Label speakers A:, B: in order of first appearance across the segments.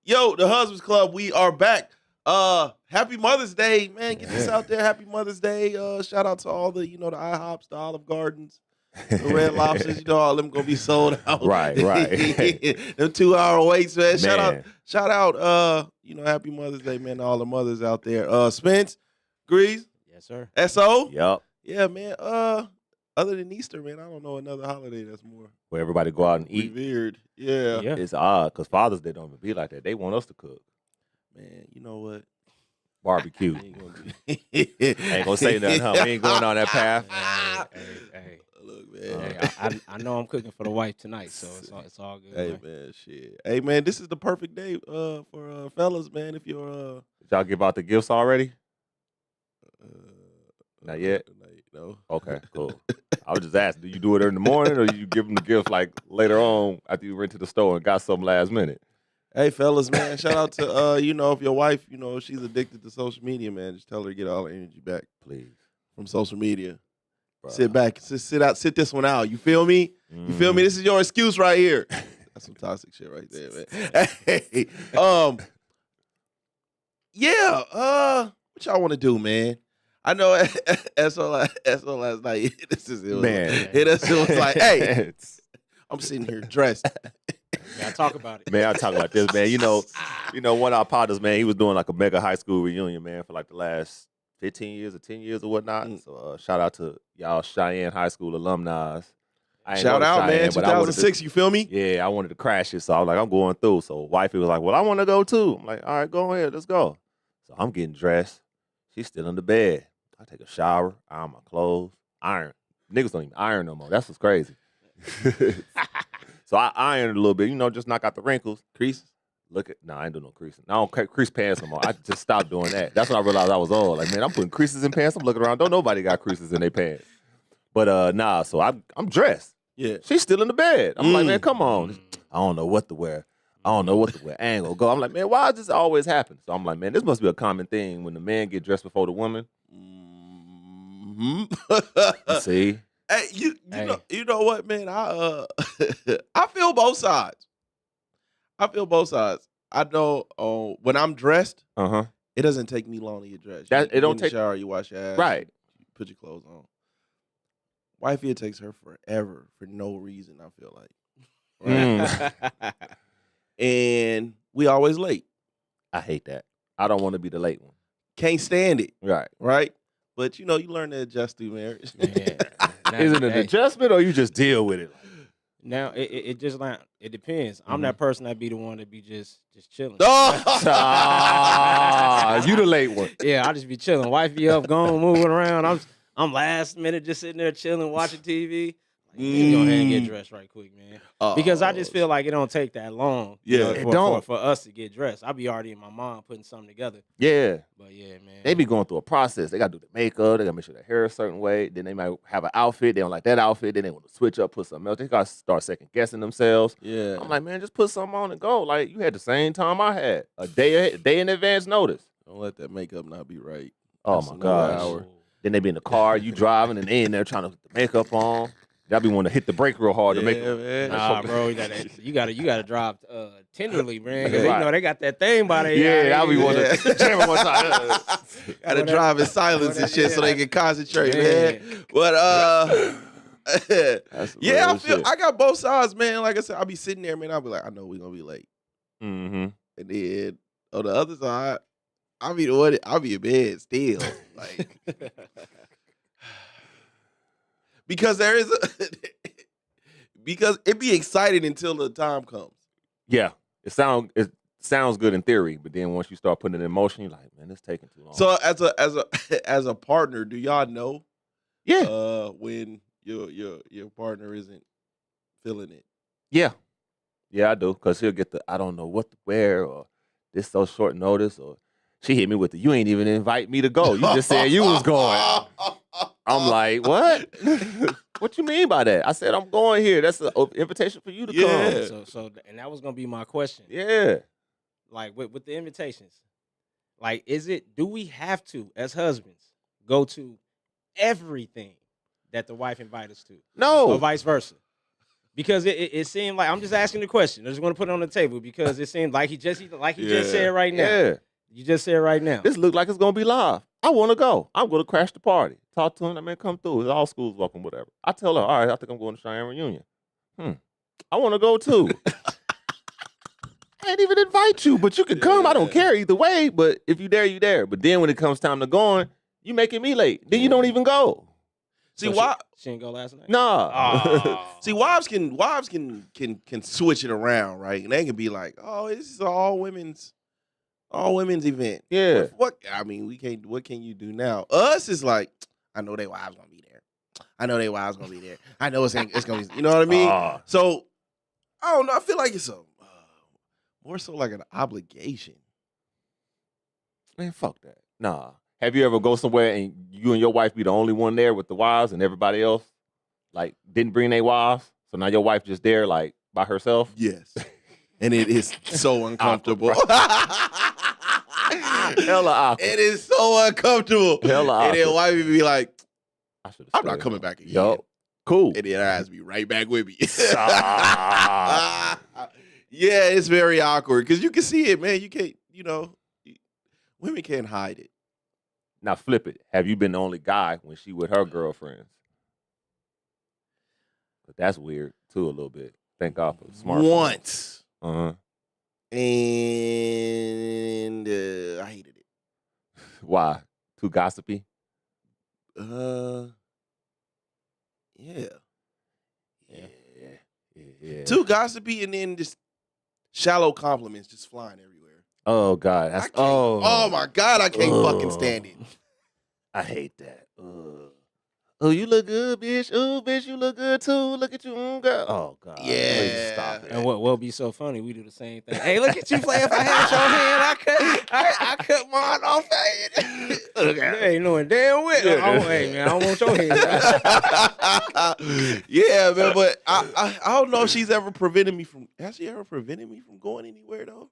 A: Yo, the Husbands Club, we are back. Happy Mother's Day, man. Get this out there. Happy Mother's Day. Shout out to all the, the IHOPs, the Olive Gardens, the Red Lobsters. All of them gonna be sold out.
B: Right.
A: Them 2-hour waits, man. Shout out, Happy Mother's Day, man, to all the mothers out there. Spence, Grease.
C: Yes, sir.
A: SO.
B: Yep.
A: Yeah, man. Other than Easter, man, I don't know another holiday that's more
B: Where everybody go out and eat.
A: revered. Yeah.
B: It's odd because Father's Day don't even be like that. They want us to cook.
A: Man, you know what?
B: Barbecue.
A: Ain't
B: gonna say nothing, huh? We ain't going on that path.
C: Hey.
A: Look, man.
C: Hey, I know I'm cooking for the wife tonight, so it's all good.
A: Hey, man, shit. Hey, man, this is the perfect day for fellas, man. If you're
B: Did y'all give out the gifts already? Not yet?
A: No.
B: Okay, cool. I was just asking, do you do it in the morning or you give them the gift like later on after you went to the store and got something last minute?
A: Hey, fellas, man, shout out to, if your wife, if she's addicted to social media, man, just tell her to get all her energy back.
B: Please.
A: From social media.
B: Bruh.
A: Sit back. Sit this one out. You feel me? You feel me? This is your excuse right here. That's some toxic shit right there, man. Hey, what y'all want to do, man? I know SO last night. This is it.
B: Man.
A: It was like, hey, I'm sitting here dressed.
C: Man, talk about it.
B: Man, I talk about this, man. One of our partners, man, he was doing like a mega high school reunion, man, for like the last 15 years or 10 years or whatnot. So shout out to y'all Cheyenne High School alumni.
A: Shout out, Cheyenne, man. 2006, you feel me?
B: Yeah, I wanted to crash it. So I was like, I'm going through. So wifey was like, well, I want to go too. I'm like, all right, go ahead. Let's go. So I'm getting dressed. She's still in the bed. I take a shower, iron my clothes, iron. Niggas don't even iron no more. That's what's crazy. So I ironed a little bit, just knock out the wrinkles.
A: Creases?
B: I ain't doing no creasing. I don't crease pants no more. I just stopped doing that. That's when I realized I was old. Like, man, I'm putting creases in pants. I'm looking around. Don't nobody got creases in their pants. But so I'm dressed.
A: Yeah.
B: She's still in the bed. I'm like, man, come on. I don't know what to wear. I ain't gonna go. I'm like, man, why does this always happen? So I'm like, man, this must be a common thing when the man get dressed before the woman. See?
A: Hey, you know what, man? I feel both sides. I know when I'm dressed, it doesn't take me long to get dressed.
B: It don't
A: take
B: take
A: shower, you wash your ass,
B: right.
A: You put your clothes on. Wifey, it takes her forever for no reason. I feel like, right? And we always late.
B: I hate that. I don't want to be the late one.
A: Can't stand it.
B: Right.
A: But you learn to adjust through marriage.
B: Is it an adjustment or you just deal with it?
C: Now it just like it depends. I'm that person that be the one that be just chilling.
B: You the late one.
C: Yeah, I just be chilling. Wife be up, going, moving around. I'm last minute just sitting there chilling, watching TV. Like, go ahead and get dressed right quick, man. Because I just feel like it don't take that long. For us to get dressed. I be already in my mind putting something together.
B: Yeah.
C: But yeah, man.
B: They be going through a process. They got to do the makeup. They got to make sure their hair is a certain way. Then they might have an outfit. They don't like that outfit. Then they want to switch up, put something else. They got to start second guessing themselves.
A: Yeah.
B: I'm like, man, just put something on and go. Like, you had the same time I had. A day in advance notice.
A: Don't let that makeup not be right.
B: Oh, my gosh. Then they be in the car, you driving, and they in there trying to put the makeup on. Y'all be wanting to hit the brake real hard to make it.
A: Man.
C: Nah, bro, you gotta drive tenderly, man. Because they got that thing by their
B: Yeah, I be wanting to jam it one time.
A: Gotta drive in silence and shit so they can concentrate, man. But I got both sides, man. Like I said, I'll be sitting there, man. I'll be like, I know we're gonna be late.
B: Mm-hmm.
A: And then on the other side, I'll be in bed still. Like because because it be exciting until the time comes.
B: Yeah. It sounds good in theory, but then once you start putting it in motion, you're like, man, it's taking too long.
A: So as a partner, do y'all know?
B: Yeah.
A: When your partner isn't feeling it.
B: Yeah. Yeah, I do. Because he'll get I don't know what to wear, or this so short notice, or she hit me with you ain't even invite me to go. You just said you was going. I'm like, what? What you mean by that? I said, I'm going here. That's an invitation for you to come.
C: So, and that was gonna be my question.
B: Yeah.
C: Like with the invitations, like, do we have to, as husbands, go to everything that the wife invites us to?
B: No.
C: Or vice versa? Because it seemed like I'm just asking the question. I just want to put it on the table because it seemed like he just said right now.
B: Yeah.
C: You just said right now.
B: This look like it's gonna be live. I want to go. I'm gonna crash the party. Talk to him. Man, come through. It's all schools welcome, whatever. I tell her, all right, I think I'm going to Cheyenne reunion. I want to go too. I ain't even invite you, but you can come. I don't care either way. But if you there, you there. But then when it comes time to going, you making me late. Then you don't even go.
A: See why
C: she didn't go last night?
B: Nah.
C: Oh.
A: See, wives can switch it around, right? And they can be like, "Oh, this is all women's event."
B: Yeah.
A: What I mean, we can't. What can you do now? Us is like, I know they wives gonna be there. I know they wives gonna be there. I know it's gonna be. You know what I mean? So I don't know. I feel like it's a more so like an obligation.
B: Man, fuck that. Nah. Have you ever go somewhere and you and your wife be the only one there with the wives and everybody else like didn't bring their wives? So now your wife just there like by herself?
A: Yes. And it is so uncomfortable.
B: Hella awkward.
A: It is so uncomfortable.
B: Hella awkward.
A: And then wife would be like, I'm not
B: stayed
A: coming
B: home.
A: back again.
B: Yo, cool.
A: And then her ass be right back with me. Yeah, it's very awkward because you can see it, man. You can't, women can't hide it.
B: Now flip it. Have you been the only guy when she with her girlfriends? But that's weird too a little bit. Thank God for smartphones.
A: Once.
B: Uh-huh.
A: And I hated it.
B: Why? Too gossipy?
A: Yeah.
B: Yeah.
A: Too gossipy and then just shallow compliments just flying everywhere.
B: Oh God. That's
A: oh my God, I can't fucking stand it.
B: I hate that. Oh, you look good, bitch. Oh, bitch, you look good too. Look at you, girl. Oh God.
A: Yeah.
B: Please stop it.
C: And what be so funny? We do the same thing. Hey, look at you play. If I had your hand, I cut mine off. Hey, knowing damn well. Hey man, I don't want your hand.
A: Yeah, man, but I don't know if she's ever prevented me from. Has she ever prevented me from going anywhere though?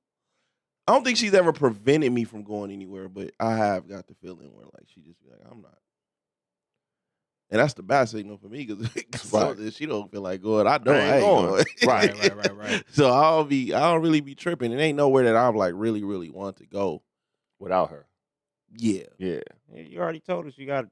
A: I don't think she's ever prevented me from going anywhere, but I have got the feeling where like she just be like, I'm not. And that's the bad signal for me because if she don't feel like going, I know I ain't going.
C: Right.
A: So I don't really be tripping. It ain't nowhere that I'm like really, really want to go
B: without her.
A: Yeah.
C: You already told us you got,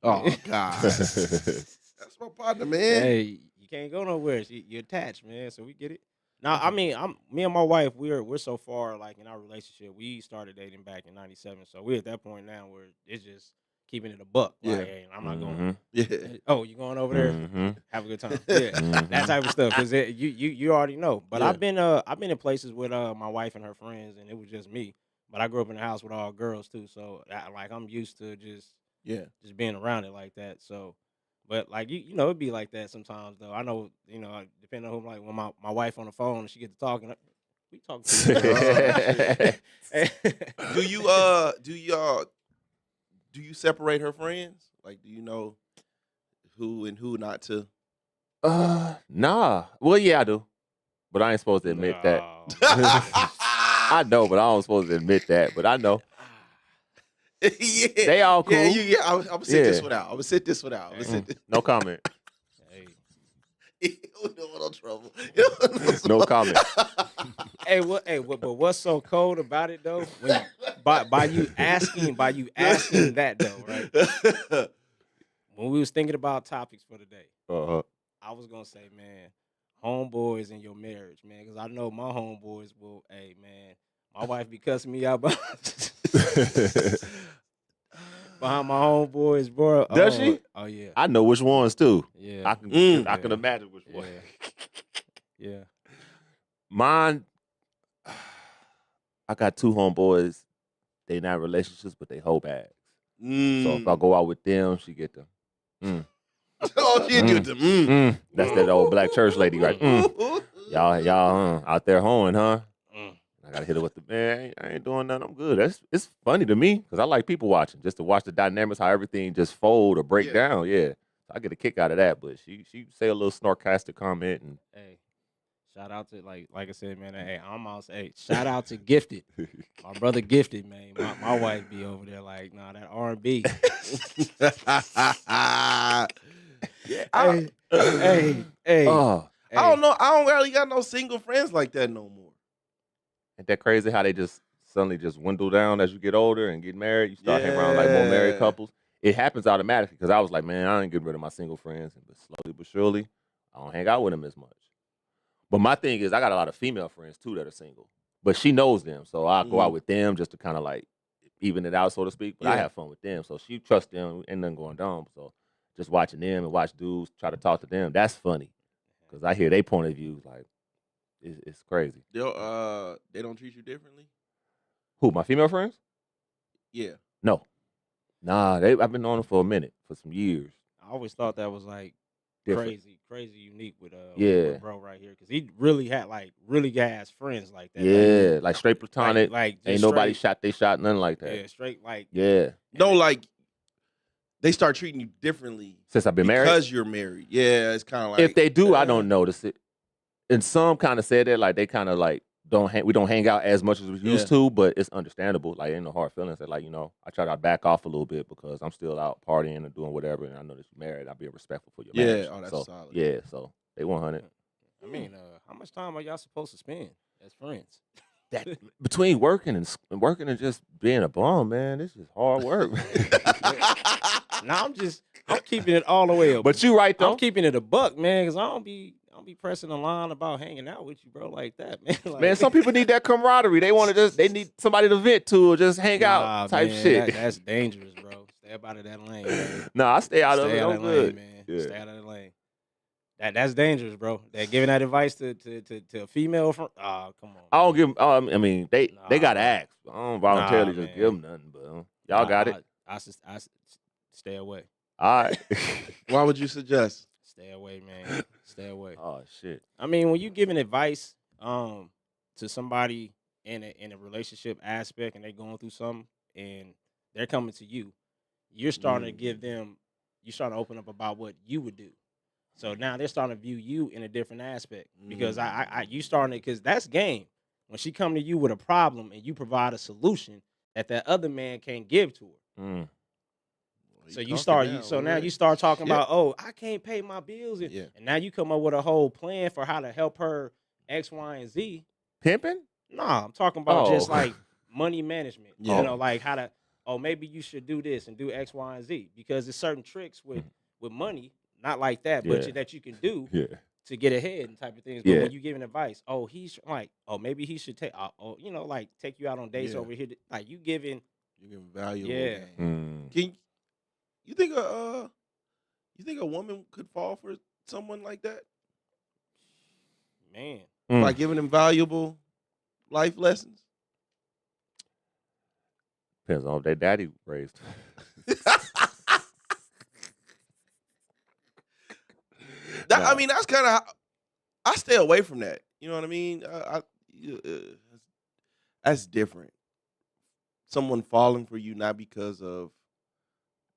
A: Oh God. That's my partner, man.
C: Hey, you can't go nowhere. You're attached, man. So we get it. Now, I mean, me and my wife, we're so far like in our relationship. We started dating back in '97, so we're at that point now where it's just keeping it a buck.
A: Yeah.
C: Like, hey, I'm not going.
A: Yeah.
C: Oh, you going over there?
B: Mm-hmm.
C: Have a good time. Yeah, that type of stuff. Because you already know. But I've been in places with my wife and her friends, and it was just me. But I grew up in a house with all girls too, so I'm used to just being around it like that. So. But like it'd be like that sometimes though. I know, depending on who, like when my wife on the phone and she get to talking, we talk to
A: do you separate her friends? Like, do you know who and who not to?
B: Nah. Well, yeah, I do, but I ain't supposed to admit that. I know, but I don't supposed to admit that. But I know.
A: Yeah,
B: they all cool.
A: Yeah. I'm gonna sit this one out. I'm gonna sit this one out.
B: No comment.
A: No trouble.
B: No comment.
C: But what's so cold about it though? When by you asking that though, right? When we was thinking about topics for the day, I was gonna say, man, homeboys in your marriage, man, because I know my homeboys will. Hey, man, my wife be cussing me out behind my homeboys, bro.
B: Does she?
C: Oh yeah.
B: I know which ones too.
C: Yeah.
B: I can imagine which one.
C: Yeah.
B: Mine, I got two homeboys. They not relationships, but they whole bags. So if I go out with them, she get them.
A: Oh, she get them.
B: That's that old black church lady, right? Y'all out there hoeing, huh? I gotta hit her with the man. I ain't doing nothing. I'm good. It's funny to me because I like people watching, just to watch the dynamics, how everything just fold or break down. Yeah, I get a kick out of that. But she say a little sarcastic comment and
C: hey, shout out to like I said, man. Hey, shout out to Gifted, my brother Gifted, man. My wife be over there like, nah, that R&B. Hey.
A: I don't know. I don't really got no single friends like that no more.
B: Ain't that crazy how they just suddenly just dwindle down as you get older and get married? You start hanging around like more married couples. It happens automatically because I was like, man, I ain't getting rid of my single friends. But slowly but surely, I don't hang out with them as much. But my thing is, I got a lot of female friends too that are single. But she knows them, so I go out with them just to kind of like even it out, so to speak. But I have fun with them, so she trusts them, ain't nothing going down. So just watching them and watch dudes try to talk to them, that's funny because I hear their point of view. Like it's crazy.
A: They don't treat you differently.
B: Who, my female friends?
A: Yeah.
B: No. Nah, I've been on them for a minute, for some years.
C: I always thought that was like
B: Different.
C: crazy unique with
B: Yeah.
C: bro right here because he really had like really guys friends like that.
B: Yeah, like straight platonic.
C: Like
B: ain't nobody shot they shot, nothing like that.
C: Yeah, straight like
B: Yeah.
A: No, like they start treating you differently
B: Since I've been married
A: because you're married. Yeah, it's kind of like
B: if they do, I don't notice it. And some kind of said that like they kind of like we don't hang out as much as we used to, but it's understandable. Like ain't no hard feelings. That like I try to back off a little bit because I'm still out partying and doing whatever, and I know that you're married. I'll be respectful for your marriage.
A: Yeah, that's
B: so,
A: solid.
B: Yeah, so they 100.
C: I mean, how much time are y'all supposed to spend as friends?
B: That between working and just being a bum, man, this is hard work.
C: Now I'm keeping it all the way up.
B: But you right though.
C: I'm keeping it a buck, man, because I don't be pressing the line about hanging out with you, bro, like that, man. Like,
B: man, some people need that camaraderie. They need somebody to vent to or just hang out type shit.
C: That's dangerous, bro. Stay up out of that lane, man.
B: I stay out of it.
C: Stay out
B: I'm
C: of that
B: good.
C: lane, man. Yeah. Stay out of that lane. That's dangerous, bro. That giving that advice to a female from come on.
B: I don't give them. I mean, they got to ask. I don't voluntarily just give them nothing, but y'all got it.
C: I stay away.
B: All right.
A: Why would you suggest?
C: Stay away, man. Stay away.
B: Oh shit.
C: I mean, when you giving advice to somebody in a relationship aspect and they're going through something and they're coming to you, you're starting to give them, you're starting to open up about what you would do. So now they're starting to view you in a different aspect because you starting to, because that's game. When she come to you with a problem and you provide a solution that other man can't give to her. So you start, now you start talking about, oh, I can't pay my bills, and now you come up with a whole plan for how to help her X, Y, and Z.
B: Pimping?
C: Nah, I'm talking about just like money management. You know, like how to, maybe you should do this and do X, Y, and Z because there's certain tricks with money, not like that, but that you can do to get ahead and type of things. But when you giving advice, he's like, maybe he should take, like take you out on dates over here. Like you giving
A: valuable.
B: Yeah.
A: You think a woman could fall for someone like that?
C: Man.
A: By giving them valuable life lessons?
B: Depends on what their daddy raised.
A: I mean, that's kind of I stay away from that. You know what I mean? That's different. Someone falling for you not because of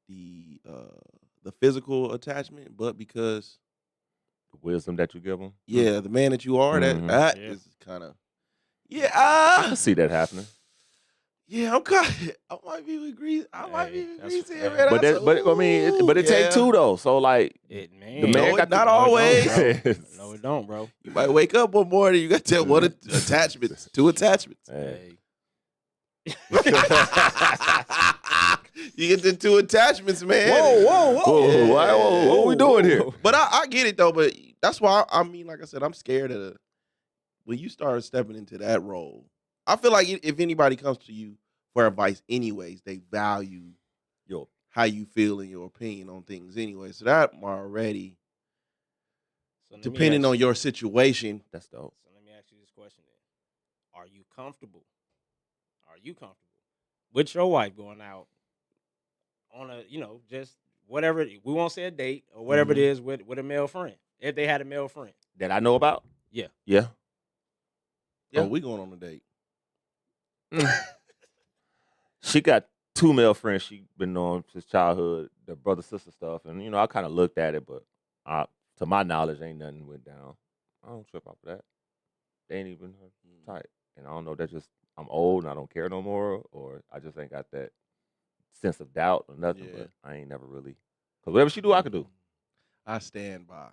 A: the physical attachment, but because
B: the wisdom that you give them.
A: Yeah, the man that you are. That is kind of. Yeah,
B: I can see that happening.
A: Yeah, I might be agree. I might be agree here, man.
B: But it take two though. So like,
C: the
B: man got
A: not always.
C: No, it don't, bro.
A: You might wake up one morning. You got to tell what attachments, two attachments.
C: Hey.
A: You get the two attachments, man.
B: Whoa! What are we doing here?
A: But I get it though. But that's why I mean, like I said, I'm scared of when you start stepping into that role. I feel like if anybody comes to you for advice, anyways, they value how you feel and your opinion on things, anyway. So that already, depending on your situation,
B: that's dope.
C: So let me ask you this question then: Are you comfortable? With your wife going out on a, just whatever, we won't say a date or whatever it is with a male friend, if they had a male friend
B: that I know about?
C: Yeah.
A: Oh, we going on a date.
B: She got two male friends she been knowing since childhood, the brother sister stuff, and I kind of looked at it, but to my knowledge, ain't nothing went down. I don't trip off of that. They ain't even tight, and I don't know. That's just I'm old and I don't care no more, or I just ain't got that sense of doubt or nothing. But I ain't never really, because whatever she do, I can do.
A: I stand by.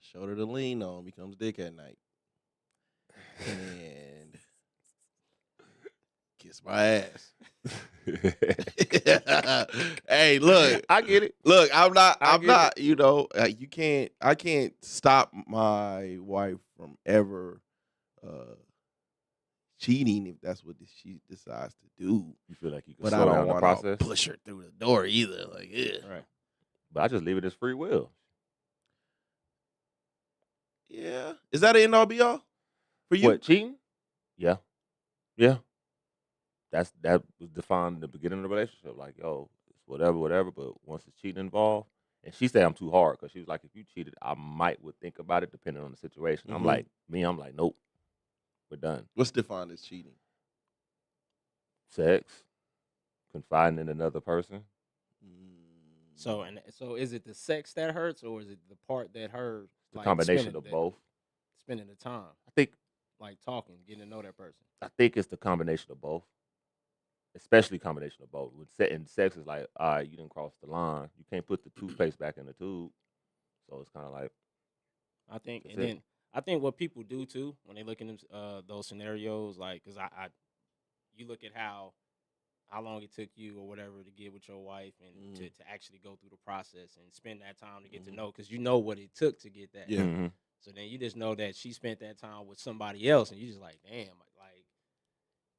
A: shoulder to lean on becomes dick at night. And kiss my ass. Hey, look.
B: I get it.
A: Look, I'm not,
B: I
A: I can't stop my wife from ever cheating if that's what she decides to do.
B: You feel like you can
A: But I
B: slow
A: don't
B: down the
A: want
B: process?
A: to push her through the door either. Like, yeah.
C: Right.
B: But I just leave it as free will.
A: Yeah. Is that an end all be all for you?
B: What, cheating? Yeah. Yeah. That was defined in the beginning of the relationship. Like, yo, it's whatever. But once it's cheating involved, and she said I'm too hard because she was like, if you cheated, I would think about it depending on the situation. I'm like, nope, we're done.
A: What's defined as cheating?
B: Sex, confiding in another person.
C: So is it the sex that hurts, or is it the part that hurts?
B: The combination of both.
C: Spending the time,
B: I think,
C: like talking, getting to know that person.
B: I think it's the combination of both. Especially combination of both. And sex is like, all right, you didn't cross the line. You can't put the toothpaste back in the tube. So it's kind of like,
C: I think, then I think what people do too when they look in those scenarios, like, because you look at how long it took you or whatever to get with your wife and to actually go through the process and spend that time to get to know, because you know what it took to get that.
A: Yeah.
B: mm-hmm.
C: So then you just know that she spent that time with somebody else, and you just like, damn, like,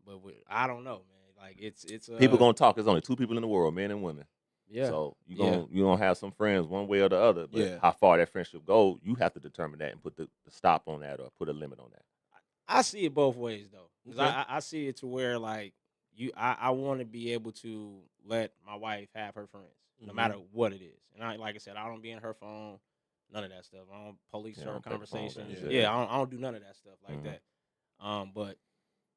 C: but I don't know, man. Like it's
B: People gonna talk. There's only two people in the world, men and women.
C: yeah.
B: So you gonna have some friends one way or the other. But how far that friendship go, you have to determine that and put the stop on that or put a limit on that.
C: I see it both ways though, because
A: Okay.
C: I see it to where like I want to be able to let my wife have her friends, no matter what it is. And like I said, I don't be in her phone, none of that stuff. I don't police her conversations. I don't do none of that stuff like that. But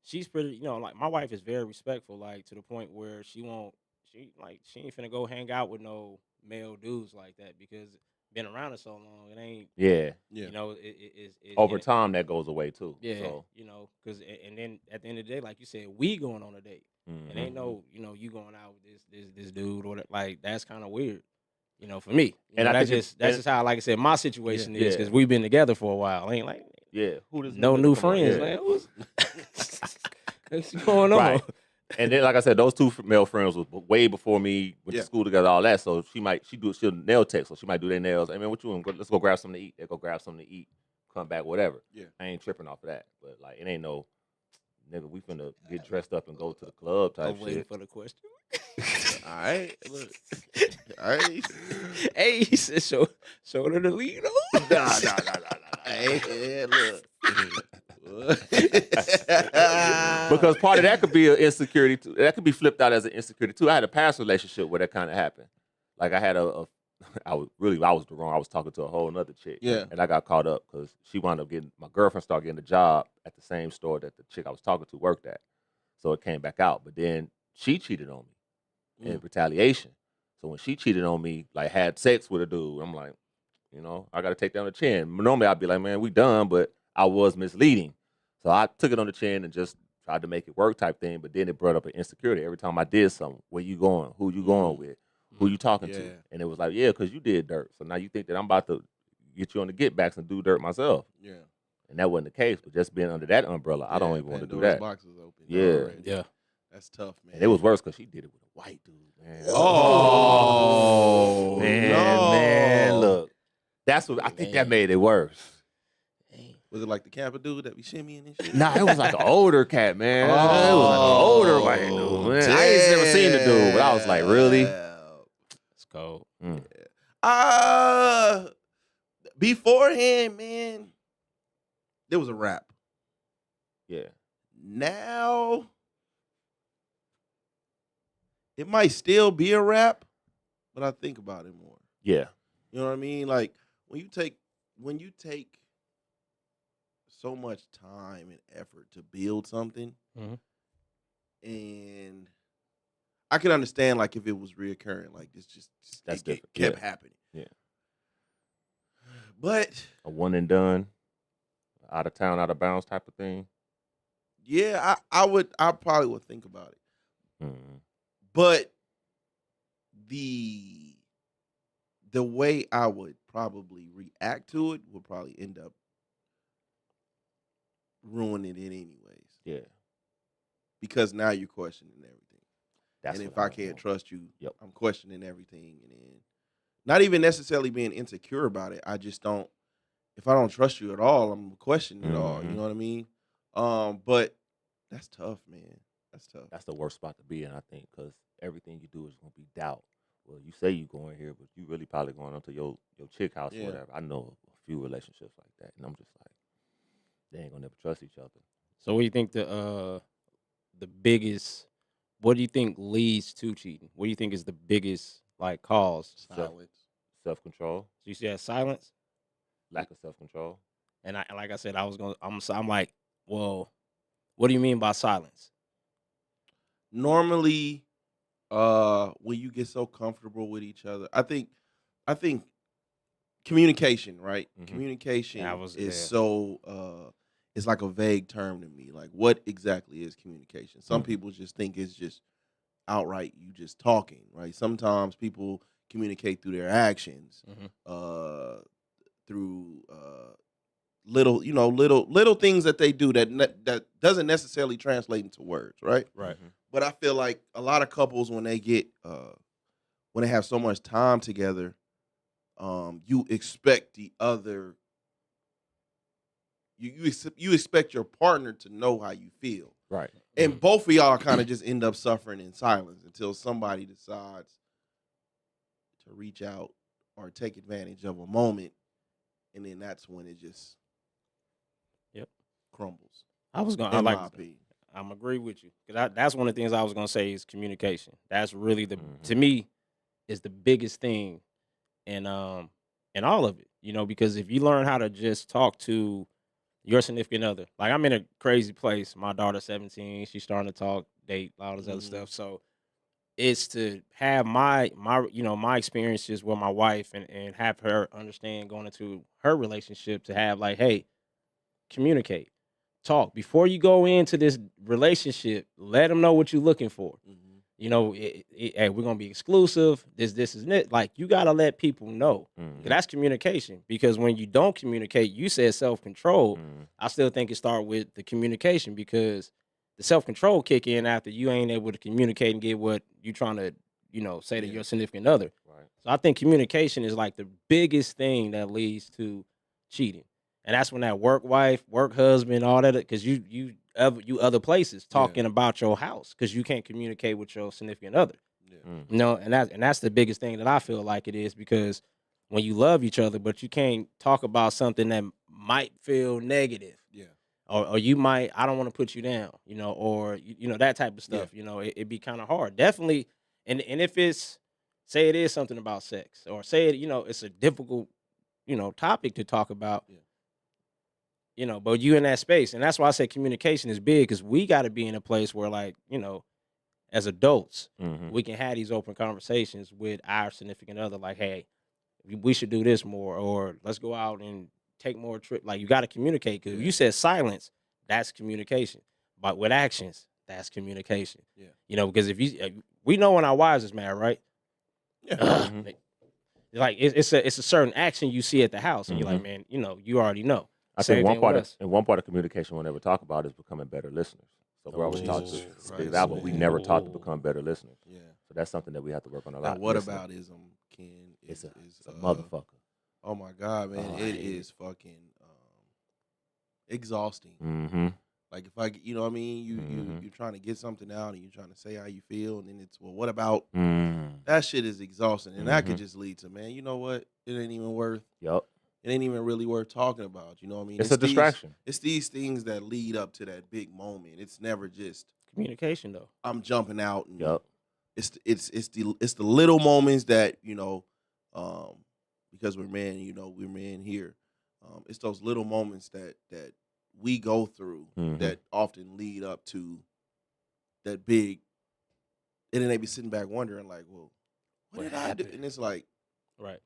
C: she's pretty, like my wife is very respectful, like to the point where she ain't finna go hang out with no male dudes like that, because been around her so long, it ain't.
B: Yeah.
C: It's
B: Over time that goes away too.
C: Yeah.
B: So.
C: Because and then at the end of the day, like you said, we going on a date, and ain't no, you going out with this dude or like that's kind of weird. For me, and that's just how, like I said, my situation is, because we've been together for a while. Ain't like
B: who does
C: no new friends, man. What's going on?
B: Right. And then, like I said, those two male friends was way before me. Went to school together, all that. So she'll nail tech, so she might do their nails. I mean, what you want? Let's go grab something to eat. They go grab something to eat, come back, whatever.
A: Yeah,
B: I ain't tripping off of that. But like, it ain't no nigga. We finna get dressed up and go to the club type shit.
C: Waiting for the question.
A: All right, look. All right.
C: Hey, he said, shoulder to lean on.
B: Nah.
A: Hey, look.
B: Because part of that could be an insecurity too. That could be flipped out as an insecurity too. I had a past relationship where that kind of happened. Like I had I was the wrong. I was talking to a whole nother chick.
A: Yeah.
B: And I got caught up because she wound up my girlfriend started getting a job at the same store that the chick I was talking to worked at. So it came back out. But then she cheated on me in retaliation. So when she cheated on me, like had sex with a dude, I'm like, I got to take that on the chin. Normally I'd be like, man, we done, but I was misleading. So I took it on the chin and just tried to make it work type thing. But then it brought up an insecurity. Every time I did something, where you going? Who you going with? Who you talking to? And it was like, yeah, because you did dirt. So now you think that I'm about to get you on the get backs and do dirt myself. Yeah. And that wasn't the case. But just being under that umbrella, I don't even want to do that.
A: Boxes open.
B: Yeah.
A: That's tough, man.
B: And it was worse because she did it with a white dude, man.
A: Oh,
B: man, look. That's what I think that made it worse.
A: Was it like the Kappa dude that be shimmying and shit?
B: Nah, it was like an older cat, man. It was like an older white dude, man. I ain't never seen the dude, but I was like, really?
C: It's cold.
A: Beforehand, man, there was a rap.
B: Yeah.
A: Now, it might still be a rap, but I think about it more.
B: Yeah.
A: You know what I mean? Like when you take so much time and effort to build something, and I can understand like if it was reoccurring, like this just
B: that's different.
A: Kept happening.
B: Yeah.
A: But
B: a one and done, out of town, out of bounds type of thing.
A: Yeah, I probably would think about it.
B: Mm-hmm.
A: But the the way I would probably react to it would probably end up ruining it anyways.
B: Yeah.
A: Because now you're questioning everything.
B: That's
A: and if
B: what
A: I can't trust you,
B: Yep.
A: I'm questioning everything. And then not even necessarily being insecure about it. I just don't, if I don't trust you at all, I'm questioning it all. You know what I mean? But that's tough, man. That's tough.
B: That's the worst spot to be in, I think, because everything you do is going to be doubt. Well, you say you going here, but you really probably going up to your chick house or whatever. I know a few relationships like that, and I'm just like, they ain't gonna never trust each other.
C: So what do you think the biggest? What do you think leads to cheating? What do you think is the biggest like cause?
A: Silence.
B: Self-control.
C: So you said silence,
B: Lack of self-control.
C: and like I said, I'm like, well, what do you mean by silence?
A: Normally, when you get so comfortable with each other, I think communication, right? Communication is so it's like a vague term to me. Like, what exactly is communication? Some people just think it's just outright you just talking, right? Sometimes people communicate through their actions, through little things that they do that doesn't necessarily translate into words, right?
C: Right.
A: But I feel like a lot of couples when they get when they have so much time together, you expect the other. You expect your partner to know how you feel,
B: right?
A: And both of y'all kind of just end up suffering in silence until somebody decides to reach out or take advantage of a moment, and then that's when it just crumbles.
C: I'm agree with you because that's one of the things I was gonna say is communication. That's really to me is the biggest thing, in all of it. You know, because if you learn how to just talk to your significant other, like I'm in a crazy place. My daughter's 17. She's starting to talk, date, all this other stuff. So it's to have my experiences with my wife and have her understand going into her relationship to have like, hey, communicate, talk before you go into this relationship. Let them know what you're looking for. You know, hey, we're gonna be exclusive. This is it. Like you gotta let people know. That's communication. Because when you don't communicate, you said self-control. I still think it start with the communication because the self-control kick in after you ain't able to communicate and get what you trying to, say to your significant other.
B: Right.
C: So I think communication is like the biggest thing that leads to cheating. And that's when that work wife, work husband, all that, because you other places talking about your house because you can't communicate with your significant other. And that's the biggest thing that I feel like it is, because when you love each other, but you can't talk about something that might feel negative. Or you might, I don't want to put you down, or that type of stuff. It'd be kind of hard. Definitely. And if say it is something about sex, or say it, it's a difficult, topic to talk about. But you in that space. And that's why I say communication is big, because we got to be in a place where, like, as adults, we can have these open conversations with our significant other. Like, hey, we should do this more, or let's go out and take more trips. Like, you got to communicate, because you said silence, that's communication. But with actions, that's communication. Because if we know when our wives is mad, right? Like, it's a certain action you see at the house, and you're like, man, you already know.
B: I think one part of communication we'll never talk about is becoming better listeners. So we're always taught to speak it out, but we never taught to become better listeners. So that's something that we have to work on a lot.
A: What aboutism, Ken?
B: It's a motherfucker.
A: Oh my God, man! It is fucking exhausting. Like, if you know what I mean, you're trying to get something out and you're trying to say how you feel, and then it's, well, what about that? Shit is exhausting, and that could just lead to, man, you know what? It ain't even worth. It ain't even really worth talking about. You know what I mean?
B: It's a distraction.
A: It's these things that lead up to that big moment. It's never just
C: communication, though.
A: I'm jumping out. And It's the little moments that, because we're men, we're men here. It's those little moments that we go through that often lead up to that big. And then they be sitting back wondering, like, well, what did I do? And it's like,
C: right.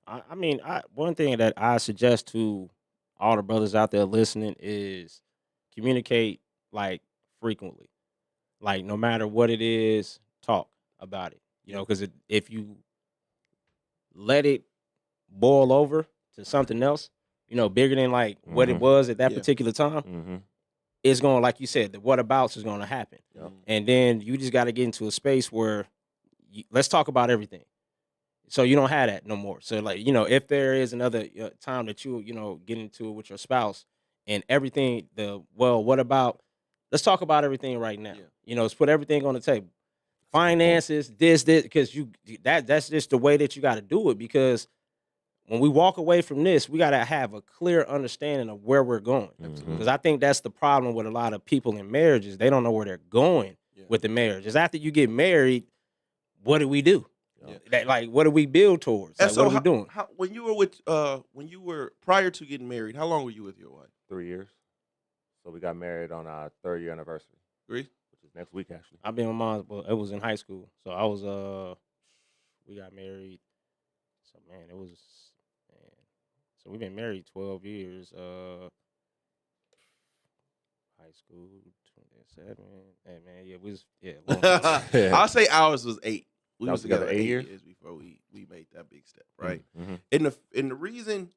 C: I mean, one thing that I suggest to all the brothers out there listening is communicate, like, frequently. Like, no matter what it is, talk about it. Because if you let it boil over to something else, bigger than like what it was at that particular time, it's going to, like you said, the whatabouts is going to happen.
B: Yep.
C: And then you just got to get into a space where let's talk about everything. So you don't have that no more. So like, if there is another time that you get into it with your spouse and everything, what about, let's talk about everything right now. Let's put everything on the table. Finances, this, because that's just the way that you got to do it. Because when we walk away from this, we got to have a clear understanding of where we're going. Because I think that's the problem with a lot of people in marriages. They don't know where they're going with the marriage. Is after you get married, what do we do? Like, what do we build towards? Like,
A: so
C: what are we doing?
A: When you were prior to getting married, how long were you with your wife?
B: 3 years. So we got married on our 3rd year anniversary.
A: 3?
B: Next week, actually.
C: I've been with mine, but it was in high school. So I was, we got married. So, man, so we've been married 12 years. High school, 27. Hey, man, long time.
A: I'll say ours was 8. We
B: was together 8 years
A: before we made that big step, right?
B: Mm-hmm.
A: And the reason,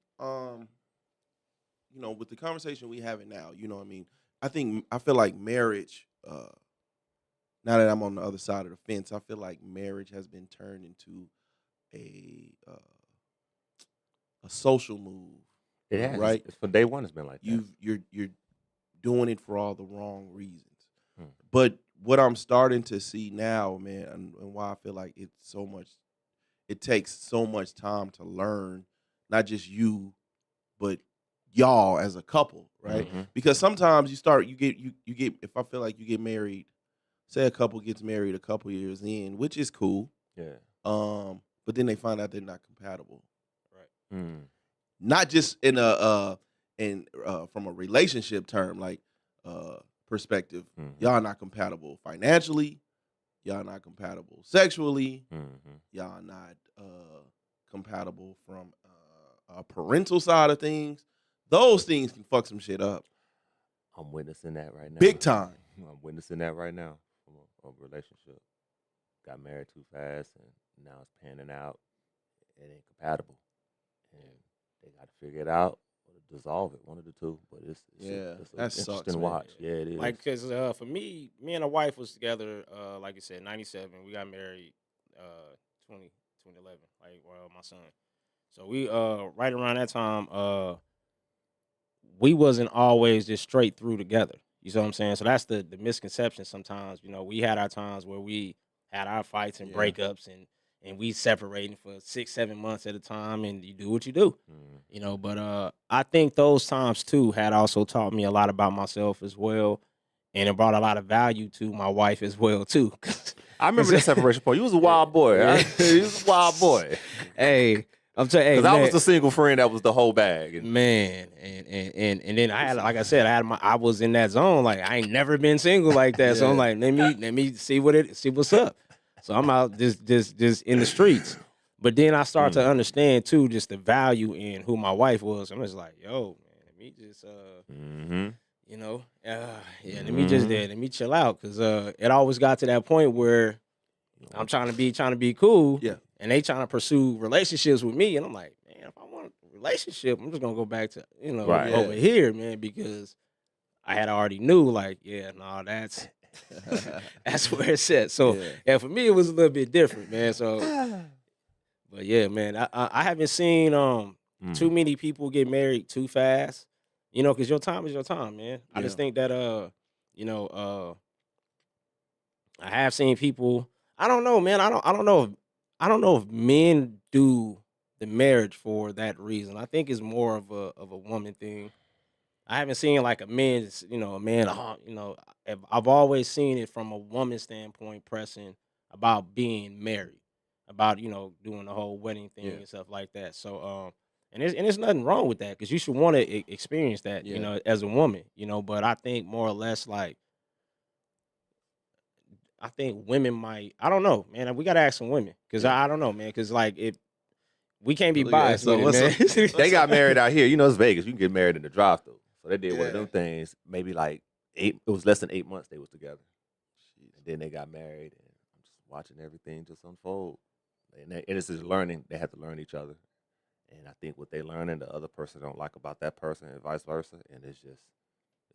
A: with the conversation we having now, what I mean? I feel like marriage, now that I'm on the other side of the fence, I feel like marriage has been turned into a social move.
B: It has,
A: right?
B: It's from day one, it's been like that.
A: You're doing it for all the wrong reasons. But what I'm starting to see now, man, and why I feel like it takes so much time to learn, not just you, but y'all as a couple, right? Because sometimes you get if I feel like you get married, say a couple gets married a couple years in, which is cool.
B: Yeah.
A: But then they find out they're not compatible.
B: Right.
A: Not just in from a relationship term, like perspective. Y'all not compatible financially, y'all not compatible sexually, y'all not compatible from a parental side of things. Those things can fuck some shit up.
B: I'm witnessing that right now.
A: Big time.
B: I'm witnessing that right now from a relationship. Got married too fast, and now it's panning out. It ain't compatible, and they got to figure it out or dissolve it, one of the two. But it's
A: that's
B: interesting watch. Yeah, it is.
C: Like, because for me and a wife was together, like I said, 97. We got married 2011, like my son. So we right around that time, we wasn't always just straight through together. You see what I'm saying? So that's the misconception sometimes. We had our times where we had our fights and breakups and we separating for 6-7 months at a time, and you do what you do. But I think those times too had also taught me a lot about myself as well, and it brought a lot of value to my wife as well too.
B: I remember that separation point. You was a wild boy. You was a wild boy.
C: Hey, I'm telling you,
B: because I was the single friend that was the whole bag.
C: Man, and then I had, like I said, I was in that zone. Like, I ain't never been single like that. So I'm like, let me see what's up. So I'm out just in the streets. But then I start to understand too, just the value in who my wife was. I'm just like, yo, man, let me just let me chill out, because it always got to that point where I'm trying to be cool.
A: Yeah.
C: And they trying to pursue relationships with me, and I'm like, man, if I want a relationship, I'm just gonna go back to over here, man, because I had already knew, like, that's that's where it's at. So for me, it was a little bit different, man. So, but yeah, man, I haven't seen too many people get married too fast, because your time is your time, man. I just think that I have seen people. I don't know, man. I don't know if men do the marriage for that reason. I think it's more of a woman thing. I haven't seen like a man, I've always seen it from a woman standpoint, pressing about being married, about doing the whole wedding thing and stuff like that. So and there's nothing wrong with that, because you should want to experience that, as a woman, But I think more or less, like, I think women might. I don't know, man. We gotta ask some women, because I don't know, man. Because like, we can't be biased with it, man.
B: They got married out here. It's Vegas. You can get married in the drive-thru. So they did one of them things. Maybe like 8. It was less than 8 months they was together, and then they got married. And I'm just watching everything just unfold. and it's just learning. They have to learn each other, and I think what they learn and the other person don't like about that person, and vice versa, and it's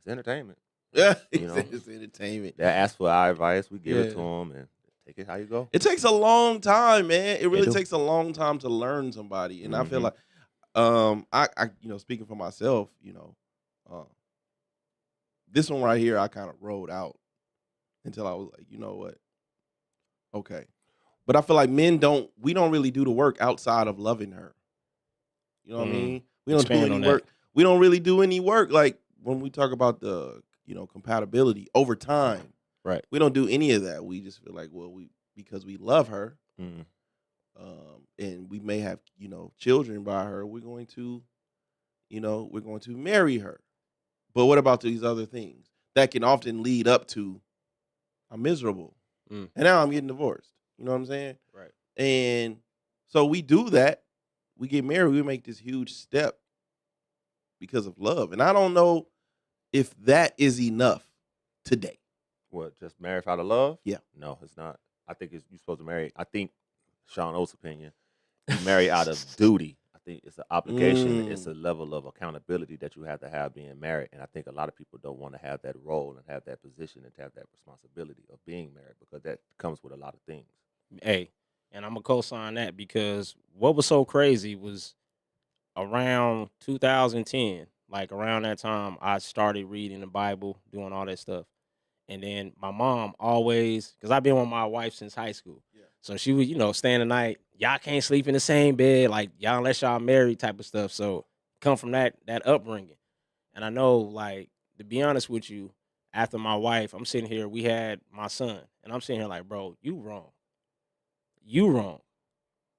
B: entertainment.
A: Yeah,
B: You know,
A: it's entertainment.
B: they ask for our advice, we give it
A: Yeah.
B: to them, and take it how you go.
A: It takes a long time, man. It really
C: do.
A: takes a long time to learn somebody, and I feel
B: Mhm.
A: like, I speaking for myself, uh, this one right here, I kind of rolled out until I was like, you know what, okay. But I feel like we don't really do the work outside of loving her. You know what I mean? We don't do
C: Expand
A: any
C: on
A: work.
C: that.
A: We don't really do any work. Like when we talk about the, compatibility over time,
C: Right.
A: we don't do any of that. We just feel like, well, because we love her,
B: Mhm.
A: and we may have, children by her, we're going to marry her. But what about these other things that can often lead up to I'm miserable.
C: Mm.
A: And now I'm getting divorced. You know what I'm saying?
C: Right.
A: And so we do that. We get married. We make this huge step because of love. And I don't know if that is enough today.
B: What, just married out of love?
A: Yeah.
B: No, it's not. I think you're supposed to marry. I think Sean Oates' opinion, you marry out of duty. I think it's an obligation. It's a level of accountability that you have to have being married. And I think a lot of people don't want to have that role and have that position and have that responsibility of being married because that comes with a lot of things.
C: Hey, and I'm gonna co-sign that because what was so crazy was around 2010, like around that time, I started reading the Bible, doing all that stuff. And then my mom always, because I've been with my wife since high school.
A: Yeah.
C: So she would, staying the night, y'all can't sleep in the same bed, like y'all unless y'all married type of stuff. So come from that upbringing. And I know, like, to be honest with you, after my wife, I'm sitting here, we had my son, and I'm sitting here like, bro, you wrong. You wrong.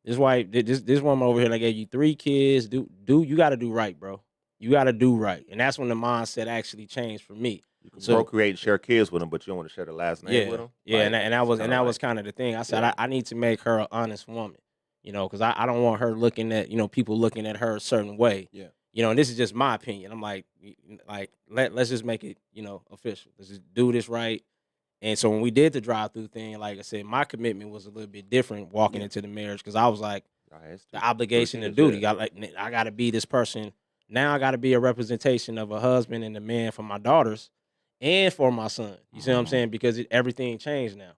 C: This wife, this woman over here that gave you 3 kids, you got to do right, bro. You got to do right, and that's when the mindset actually changed for me.
B: You can
C: So
B: procreate and share kids with them, but you don't want to share the last name with them.
C: yeah,
B: Like,
C: and that was kind of the thing. I said
B: Yeah.
C: I need to make her an honest woman, because I don't want her looking at people looking at her a certain way.
A: Yeah.
C: And this is just my opinion. I'm like let's just make it official. Let's just do this right. And so when we did the drive through thing, like I said, my commitment was a little bit different walking into the marriage because I was like the obligation and duty. I got to be this person. Now I got to be a representation of a husband and a man for my daughters and for my son. You see what I'm saying? Because everything changed now.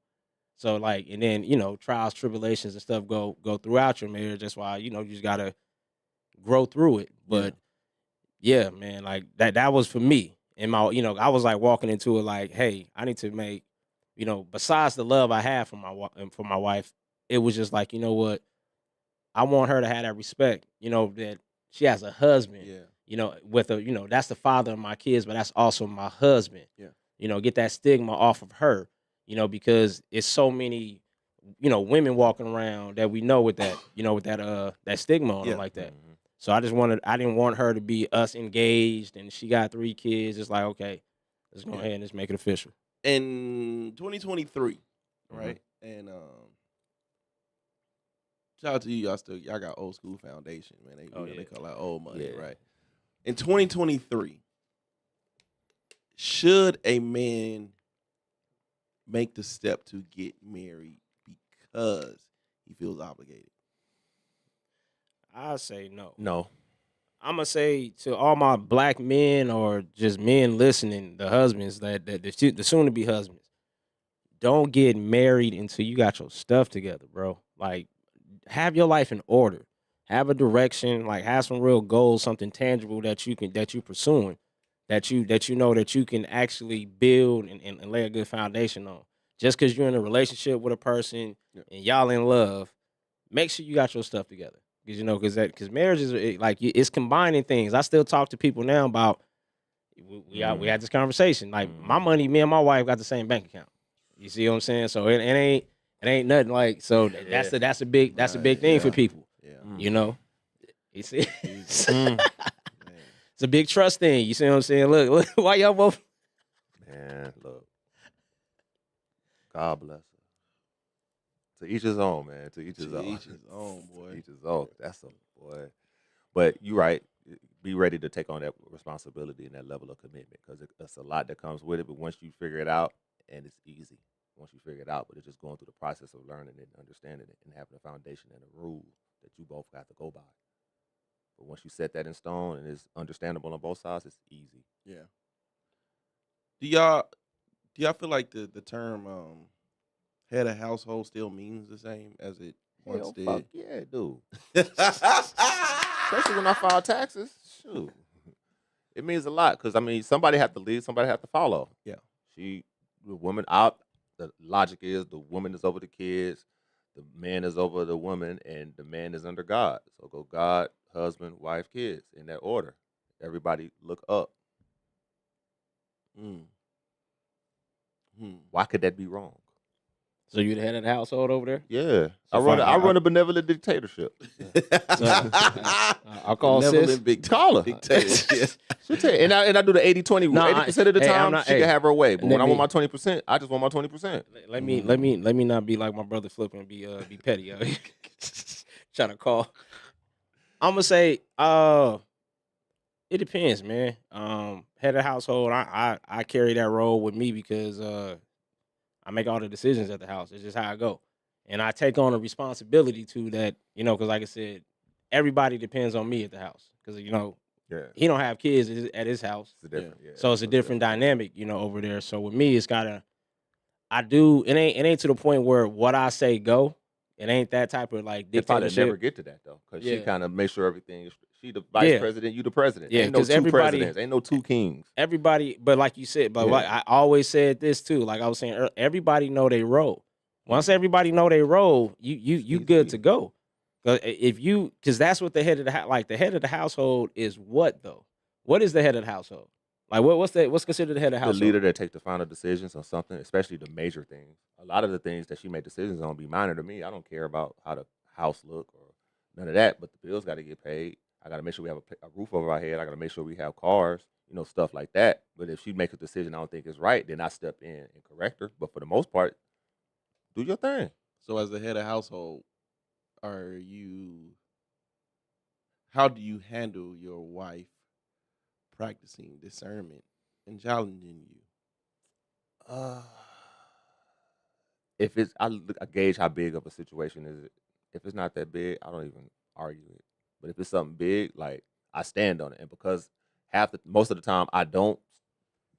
C: So and then trials, tribulations, and stuff go throughout your marriage. That's why you just gotta grow through it. But yeah, man, like that was for me. And I was like walking into it like, hey, I need to make, besides the love I have for my wife, it was just like, you know what, I want her to have that respect. That she has a husband.
A: Yeah.
C: With that's the father of my kids, but that's also my husband.
A: Yeah.
C: Get that stigma off of her. Because it's so many, women walking around that we know with that, that stigma on them like that.
B: Mhm.
C: So I didn't want her to be us engaged and she got 3 kids. It's like, okay, let's go ahead and let's make it official.
A: In 2023, right? And shout out to you, y'all got old school foundation, man. They call that old money, right? In 2023, should a man make the step to get married because he feels obligated?
C: I say no.
B: No.
C: I'm gonna say to all my black men or just men listening, the husbands that the soon to be husbands, don't get married until you got your stuff together, bro. Like, have your life in order, have a direction, like have some real goals, something tangible that you pursuing, that you know that you can actually build and lay a good foundation on. Just because you're in a relationship with a person and y'all in love, make sure you got your stuff together. Because marriage is it's combining things. I still talk to people now about we had this conversation. Like my money, me and my wife got the same bank account. You see what I'm saying? So it ain't nothing like so. That's a big thing for people.
A: Yeah.
C: You see, it's a big trust thing. You see what I'm saying? Look why y'all both.
B: Man, look. God bless her. To each his own, man. To each his own.
A: Each his own, boy.
B: To each his own. That's a boy. But you're right. Be ready to take on that responsibility and that level of commitment because it's a lot that comes with it. But once you figure it out, and it's easy. once you figure it out. But it's just going through the process of learning it and understanding it and having a foundation and a rule that you both have to go by. But once you set that in stone and it's understandable on both sides, it's easy.
A: Yeah. Do y'all feel like the term head of household still means the same as it once did?
B: Fuck yeah, dude. Especially when I file taxes. Shoot. It means a lot because, I mean, somebody have to lead, somebody have to follow.
A: Yeah.
B: The woman out, the logic is the woman is over the kids, the man is over the woman, and the man is under God. So go God, husband, wife, kids, in that order. Everybody look up. Why could that be wrong?
C: So you the head of the household over there?
B: Yeah.
C: So
B: I run a benevolent dictatorship.
C: I'll call sis.
B: Call her.
A: Dictatorship.
B: She'll tell you. And I do the 80-20 rule. 80% of the time, she can have her way. But when I want my 20%, I just want my 20%.
C: Let me not be like my brother Flip and be petty. Trying to call. I'm gonna say, it depends, man. Head of the household, I carry that role with me because I make all the decisions at the house. It's just how I go. And I take on a responsibility to that, because like I said, everybody depends on me at the house. Because, he don't have kids at his house. So it's a different dynamic, over there. So with me, it's it ain't to the point where what I say go. It ain't that type of like dictatorship.
B: It probably never get to that though. Because she kind of makes sure everything is, she the vice president, you the president.
C: Yeah,
B: ain't no two presidents, ain't no two kings.
C: Everybody, but like you said, like I always said this too. Like I was saying earlier, everybody know they role. Once everybody know they role, you good to go. Because that's what the head of the head of the household is what though? What is the head of the household? Like what's considered the head of the household?
B: The leader that takes the final decisions on something, especially the major things. A lot of the things that she made decisions on be minor to me. I don't care about how the house look or none of that, but the bills got to get paid. I got to make sure we have a roof over our head. I got to make sure we have cars, stuff like that. But if she makes a decision I don't think is right, then I step in and correct her. But for the most part, do your thing.
A: So as the head of household, how do you handle your wife practicing discernment and challenging you?
B: I gauge how big of a situation is it. If it's not that big, I don't even argue it. But if it's something big, like I stand on it, and because most of the time I don't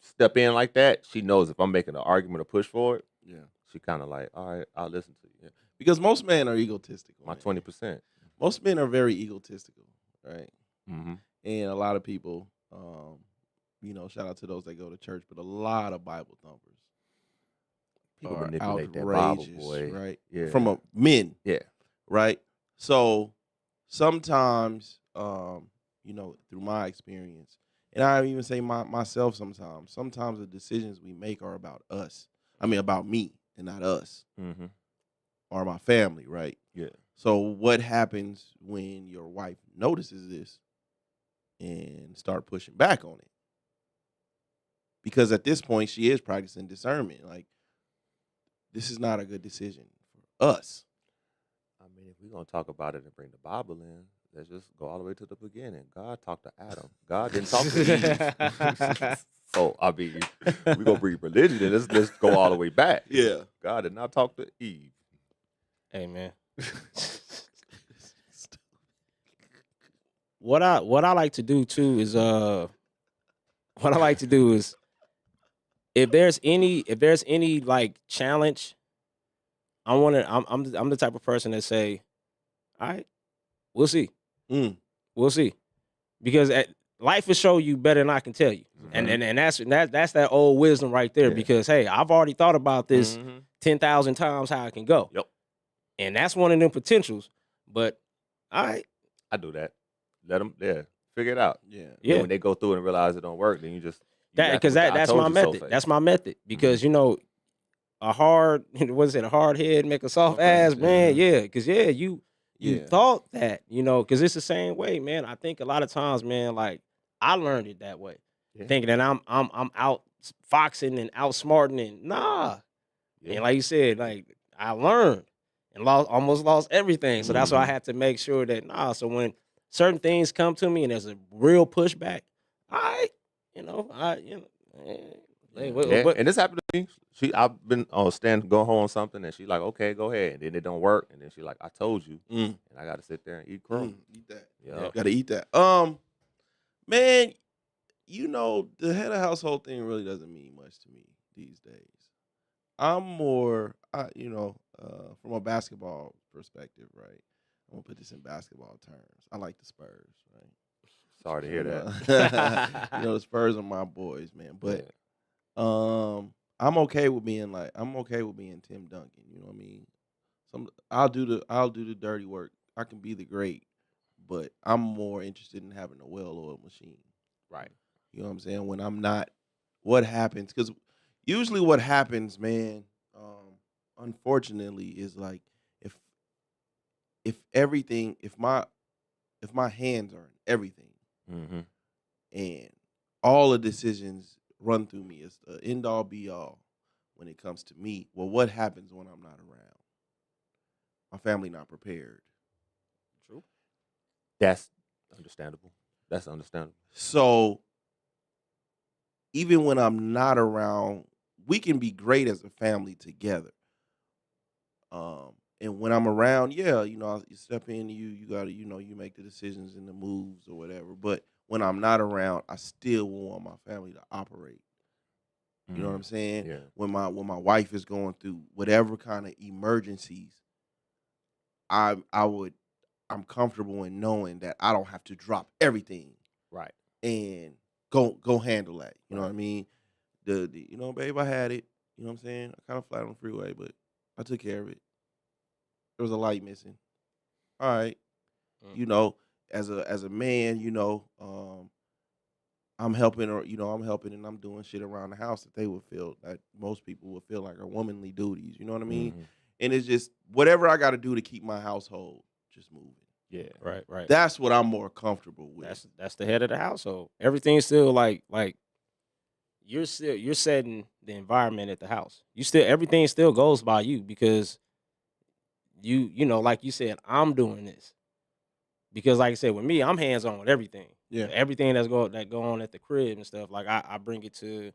B: step in like that, she knows if I'm making an argument or push for it.
A: Yeah,
B: she kind of like, all right, I'll listen to you.
A: Yeah. Because most men are egotistical.
B: My 20%.
A: Most men are very egotistical, right?
B: Mm-hmm.
A: And a lot of people, shout out to those that go to church, but a lot of Bible thumpers.
B: People manipulate that Bible, boy.
A: Right?
B: Yeah.
A: From men.
B: Yeah.
A: Right? So sometimes, through my experience, and I even say myself sometimes the decisions we make are about us. I mean, about me and not us.
B: Mm-hmm.
A: Or my family, right?
B: Yeah.
A: So what happens when your wife notices this and start pushing back on it? Because at this point, she is practicing discernment. Like, this is not a good decision for us.
B: I mean, if we're going to talk about it and bring the Bible in, let's just go all the way to the beginning. God talked to Adam. God didn't talk to Eve. So, I mean, we're going to bring religion in. Let's go all the way back.
A: Yeah.
B: God did not talk to Eve.
C: Hey, man. What I like to do too is if there's any like challenge, I'm the type of person that say, all right, we'll see. We'll see. Because life will show you better than I can tell you. Mm-hmm. And that's that old wisdom right there. Yeah. Because hey, I've already thought about this 10,000 times how it can go.
B: Yep.
C: And that's one of them potentials. But all right.
B: I do that. Let them figure it out.
A: Yeah.
B: And when they go through and realize it don't work, then you just
C: that's my method. That's my method. Because a hard head make a soft ass, man. Yeah. Because you thought that, because it's the same way, man. I think a lot of times, man, like I learned it that way. Yeah. Thinking that I'm out foxing and outsmarting and nah. Yeah. And like you said, like I learned and almost lost everything. So that's why I had to make sure that so when certain things come to me and there's a real pushback, all right, Hey,
B: And this happened to me. I've been on stand, go home on something, and she like, okay, go ahead. And then it don't work, and then she like, I told you, and I got to sit there and eat crow.
A: Eat that.
B: Yeah,
A: gotta eat that. Man, the head of household thing really doesn't mean much to me these days. I'm more, from a basketball perspective, right? I'm gonna put this in basketball terms. I like the Spurs, right?
B: sorry to hear
A: that.
B: that.
A: The Spurs are my boys, man. But I'm okay with being Tim Duncan. You know what I mean? I'll do the dirty work. I can be the great, but I'm more interested in having a well-oiled machine.
B: Right.
A: You know what I'm saying? When I'm not, what happens? Because usually what happens, man, unfortunately, is like if everything, if my hands are in everything, and all the decisions run through me, it's the end all be all when it comes to me. Well, what happens when I'm not around? My family not prepared.
C: True.
B: That's understandable.
A: So even when I'm not around, we can be great as a family together. And when I'm around, you step in, you gotta, you make the decisions and the moves or whatever. But when I'm not around, I still want my family to operate. You know what I'm saying?
B: Yeah.
A: When my wife is going through whatever kind of emergencies, I'm comfortable in knowing that I don't have to drop everything.
B: Right.
A: And go handle that. You know
B: Right.
A: what I mean? Babe, I had it. You know what I'm saying? I kind of flat on the freeway, but I took care of it. There was a light missing. All right. As a man, I'm helping her, I'm helping and I'm doing shit around the house that they would feel, that most people would feel like are womanly duties. You know what I mean? And it's just whatever I got to do to keep my household just moving.
B: Yeah.
C: Right.
A: That's what I'm more comfortable with.
C: That's the head of the household. Everything's still like you're setting the environment at the house. Everything still goes by you because like you said, I'm doing this. Because like I said, with me, I'm hands on with everything.
A: Yeah.
C: Everything that go on at the crib and stuff. Like I bring it to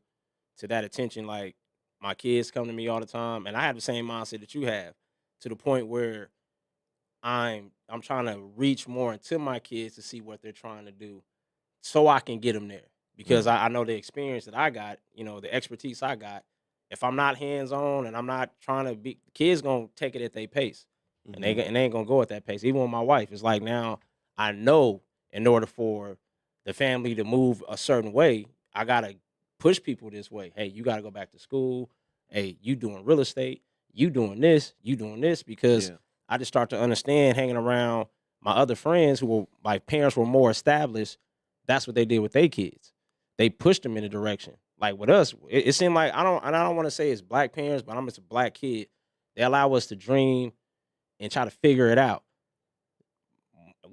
C: that attention. Like my kids come to me all the time, and I have the same mindset that you have, to the point where I'm trying to reach more into my kids to see what they're trying to do, so I can get them there. Because I know the experience that I got, the expertise I got. If I'm not hands on and I'm not trying to be, kids gonna take it at their pace, and they ain't gonna go at that pace. Even with my wife, it's like now I know in order for the family to move a certain way, I gotta push people this way. Hey, you gotta go back to school. Hey, you doing real estate. You doing this. Because I just start to understand, hanging around my other friends who were, my parents were more established. That's what they did with their kids. They pushed them in a direction. Like with us, it seemed like I don't want to say it's black parents, but I'm just a black kid. They allow us to dream and try to figure it out.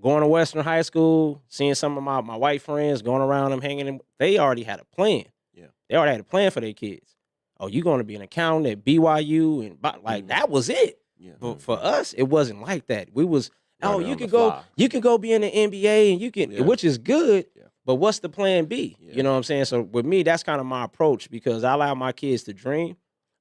C: Going to Western High School, seeing some of my white friends going around them hanging, they already had a plan.
A: Yeah.
C: They already had a plan for their kids. Oh, you're going to be an accountant at BYU, and that was it.
A: Yeah.
C: But for us, it wasn't like that. We was,
B: Running
C: you
B: on
C: can
B: the
C: go,
B: fly.
C: you can go be in the NBA, and you can, which is good.
A: Yeah.
C: But what's the plan B?
A: Yeah.
C: You know what I'm saying? So with me, that's kind of my approach, because I allow my kids to dream.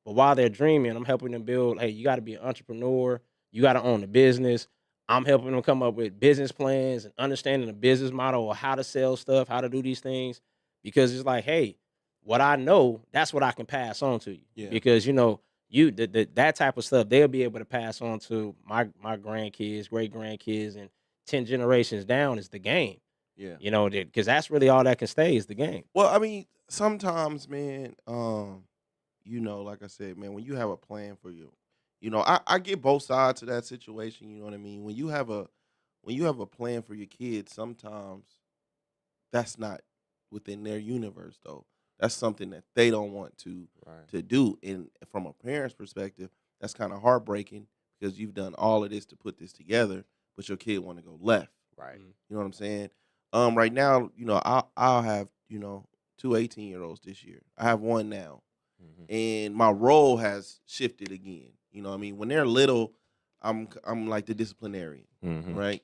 C: But while they're dreaming, I'm helping them build. Hey, you got to be an entrepreneur. You got to own the business. I'm helping them come up with business plans and understanding the business model, or how to sell stuff, how to do these things. Because it's like, hey, what I know, that's what I can pass on to you.
A: Yeah.
C: Because that type of stuff, they'll be able to pass on to my grandkids, great grandkids, and 10 generations down is the game.
A: Yeah.
C: Because that's really all that can stay is the game.
A: Well, I mean, sometimes, man, like I said, man, when you have a plan for you, I get both sides of that situation. You know what I mean? When you have a plan for your kids, sometimes that's not within their universe, though. That's something that they don't want to do. And from a parent's perspective, that's kind of heartbreaking, because you've done all of this to put this together, but your kid want to go left.
B: Right.
A: You know what I'm saying? Right now, I'll have, 2 18-year-olds this year. I have one now. And my role has shifted again. You know what I mean? When they're little, I'm like the disciplinarian, right?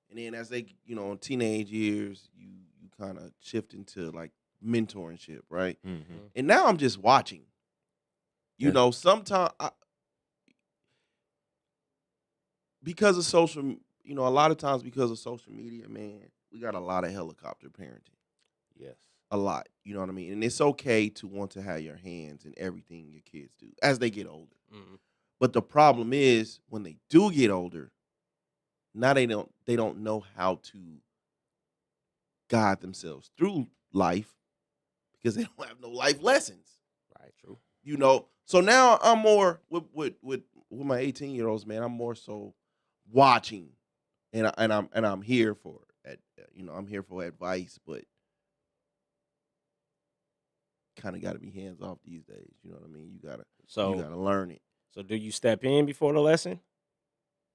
A: And then as they, in teenage years, you kind of shift into like mentorship, right?
B: Mm-hmm.
A: And now I'm just watching. You know, sometimes because of social, you know, a lot of times because of social media, man, we got a lot of helicopter parenting.
B: Yes.
A: A lot. You know what I mean? And it's okay to want to have your hands in everything your kids do as they get older.
C: Mm-hmm.
A: But the problem is when they do get older, now they don't know how to guide themselves through life because they don't have no life lessons.
B: Right. True.
A: You know. So now I'm more with my 18-year-olds, man. I'm more so watching, and I'm here for you know, I'm here for advice, but kind of got to be hands off these days. You know what I mean? You gotta learn it.
C: So do you step in before the lesson,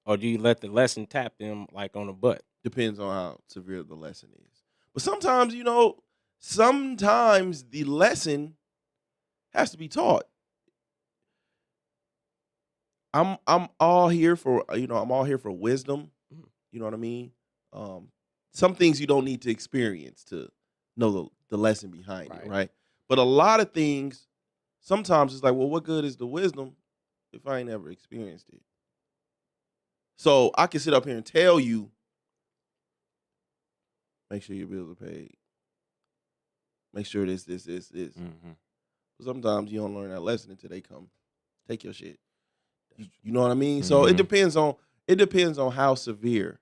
C: or do you let the lesson tap them like on the butt?
A: Depends on how severe the lesson is. But sometimes, you know, sometimes the lesson has to be taught. I'm all here for, you know, I'm all here for wisdom. You know what I mean? Some things you don't need to experience to know the lesson behind it, right? But a lot of things, sometimes it's like, well, what good is the wisdom if I ain't ever experienced it? So I can sit up here and tell you, make sure your bills are paid. Make sure this.
B: Mm-hmm.
A: But sometimes you don't learn that lesson until they come take your shit. You know what I mean? So it depends on how severe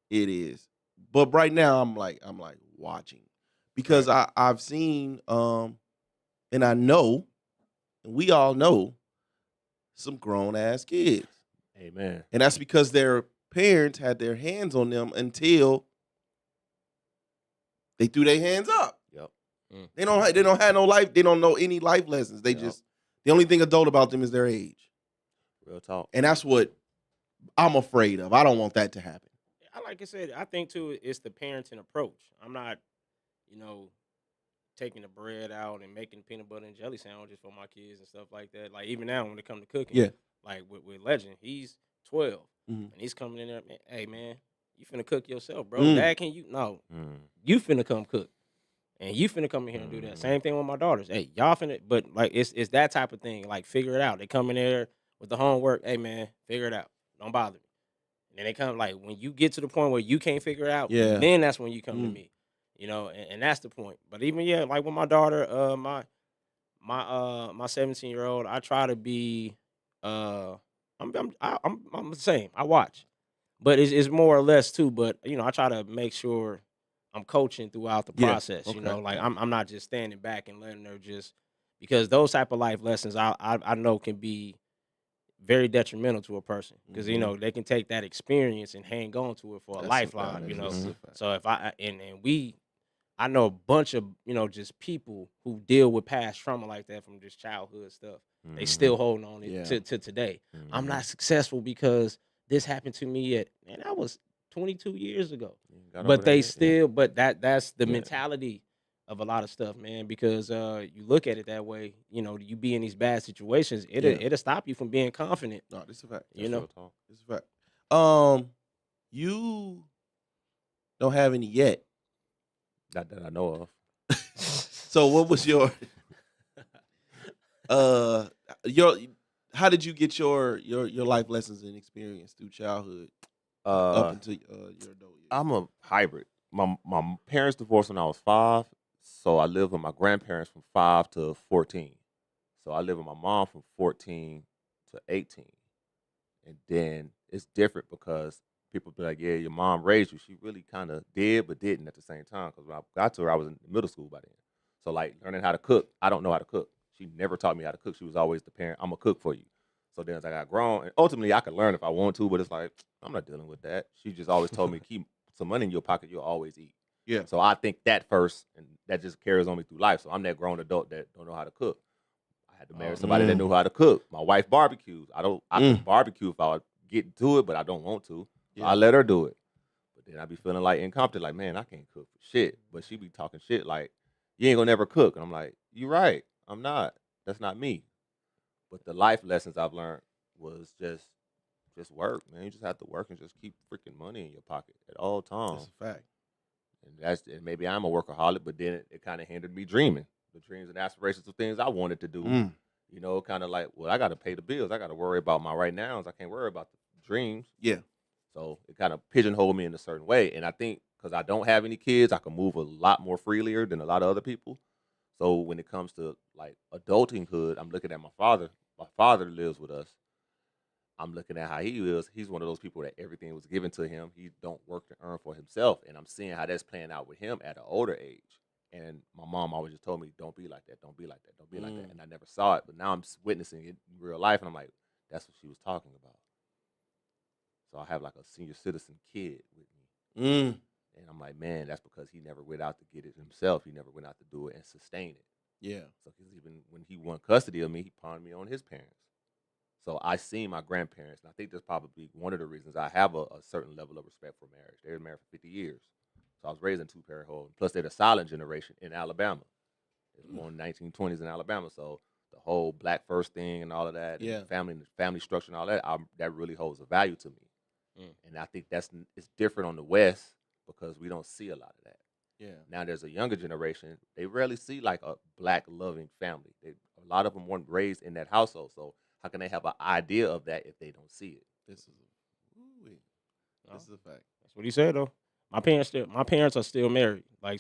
A: it is. But right now I'm like watching because I've seen and I know, and we all know, some grown ass kids.
B: Amen.
A: And that's because their parents had their hands on them until they threw their hands up.
B: Yep.
A: They don't have no life. They don't know any life lessons. They just, the only thing adult about them is their age.
B: Real talk.
A: And that's what I'm afraid of. I don't want that to happen.
C: Like I said, I think too it's the parenting approach. I'm not, you know, taking the bread out and making peanut butter and jelly sandwiches for my kids and stuff like that. Like even now when it comes to cooking, like with Legend, he's 12 and he's coming in there, man, hey man, you finna cook yourself, bro. Dad, can you? No, you finna come cook. And you finna come in here and do that. Same thing with my daughters. Hey, y'all finna, but like it's that type of thing. Like figure it out. They come in there with the homework. Hey man, figure it out. Don't bother me. And then they come like when you get to the point where you can't figure it out, then that's when you come to me. You know, and that's the point. But even like with my daughter, my 17-year-old, I try to be I'm the same. I watch. But it's more or less too, but you know, I try to make sure I'm coaching throughout the process. You know, like I'm not just standing back and letting her just because those type of life lessons I know can be very detrimental to a person because you know they can take that experience and hang on to it for a lifeline. You know, so if I I know a bunch of just people who deal with past trauma like that from just childhood stuff. They still holding on it to today. I'm not successful because this happened to me and that was 22 years ago. But they still, but that's the mentality of a lot of stuff, man. Because you look at it that way, you be in these bad situations, it'll stop you from being confident.
A: No, this is a fact.
C: You know,
A: this is a fact. You don't have any yet.
B: Not that I know of.
A: So what was your how did you get your life lessons and experience through childhood up until your adult years?
B: I'm a hybrid. My parents divorced when I was 5, so I lived with my grandparents from 5 to 14. So I lived with my mom from 14 to 18. And then it's different because people be like, yeah, your mom raised you. She really kind of did but didn't at the same time because when I got to her, I was in middle school by then. So like learning how to cook, I don't know how to cook. She never taught me how to cook. She was always the parent, I'm going to cook for you. So then as I got grown, and ultimately I could learn if I want to, but it's like, I'm not dealing with that. She just always told me, keep some money in your pocket, you'll always eat.
A: Yeah.
B: So I think that first, and that just carries on me through life. So I'm that grown adult that don't know how to cook. I had to marry somebody that knew how to cook. My wife barbecues. I could barbecue if I would get to it, but I don't want to. So I let her do it. But then I be feeling like incompetent, like, man, I can't cook for shit. But she be talking shit like, you ain't gonna never cook. And I'm like, you right. I'm not. That's not me. But the life lessons I've learned was just work, man. You just have to work and just keep freaking money in your pocket at all times.
A: That's a fact.
B: And maybe I'm a workaholic, but then it kind of hindered me dreaming the dreams and aspirations of things I wanted to do. You know, kind of like, well, I got to pay the bills. I got to worry about my right nows. I can't worry about the dreams.
A: Yeah.
B: So it kind of pigeonholed me in a certain way. And I think because I don't have any kids, I can move a lot more freely than a lot of other people. So when it comes to like adultinghood, I'm looking at my father. My father lives with us. I'm looking at how he is. He's one of those people that everything was given to him. He don't work to earn for himself. And I'm seeing how that's playing out with him at an older age. And my mom always just told me, don't be like that. Don't be like that. Don't be like that. And I never saw it. But now I'm witnessing it in real life. And I'm like, that's what she was talking about. So I have like a senior citizen kid with me. And I'm like, man, that's because he never went out to get it himself. He never went out to do it and sustain it.
A: Yeah.
B: So even when he won custody of me, he pawned me on his parents. So I seen my grandparents, and I think that's probably one of the reasons I have a certain level of respect for marriage. They were married for 50 years. So I was raised in two-parent home. Plus, they're the silent generation in Alabama. They were born in the 1920s in Alabama. So the whole black first thing and all of that, and family structure and all that, that really holds a value to me. And I think it's different on the West because we don't see a lot of that.
A: Yeah.
B: Now there's a younger generation. They rarely see like a black loving family. A lot of them weren't raised in that household. So how can they have an idea of that if they don't see it?
A: This is a fact.
C: That's what he said though. My parents are still married. Like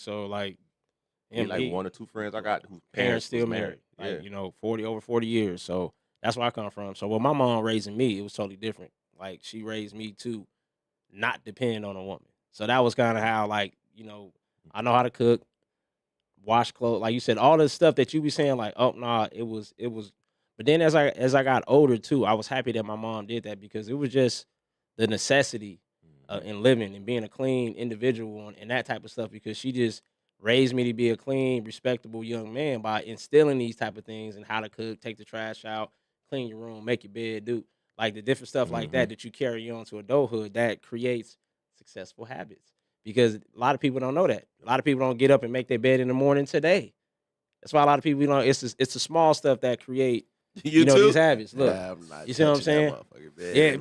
B: one or two friends I got whose
C: parents still married. Like, 40 years. So that's where I come from. So with my mom raising me, it was totally different. Like she raised me to not depend on a woman. So that was kind of how I know how to cook, wash clothes. Like you said, all this stuff that you be saying, like, oh nah, it was. But then as I got older too, I was happy that my mom did that because it was just the necessity in living and being a clean individual and that type of stuff. Because she just raised me to be a clean, respectable young man by instilling these type of things and how to cook, take the trash out, clean your room, make your bed, do like the different stuff like that you carry on to adulthood that creates successful habits. Because a lot of people don't know that. A lot of people don't get up and make their bed in the morning today. That's why a lot of people don't. It's the small stuff that create these habits. Look, you see what I'm saying? Yeah,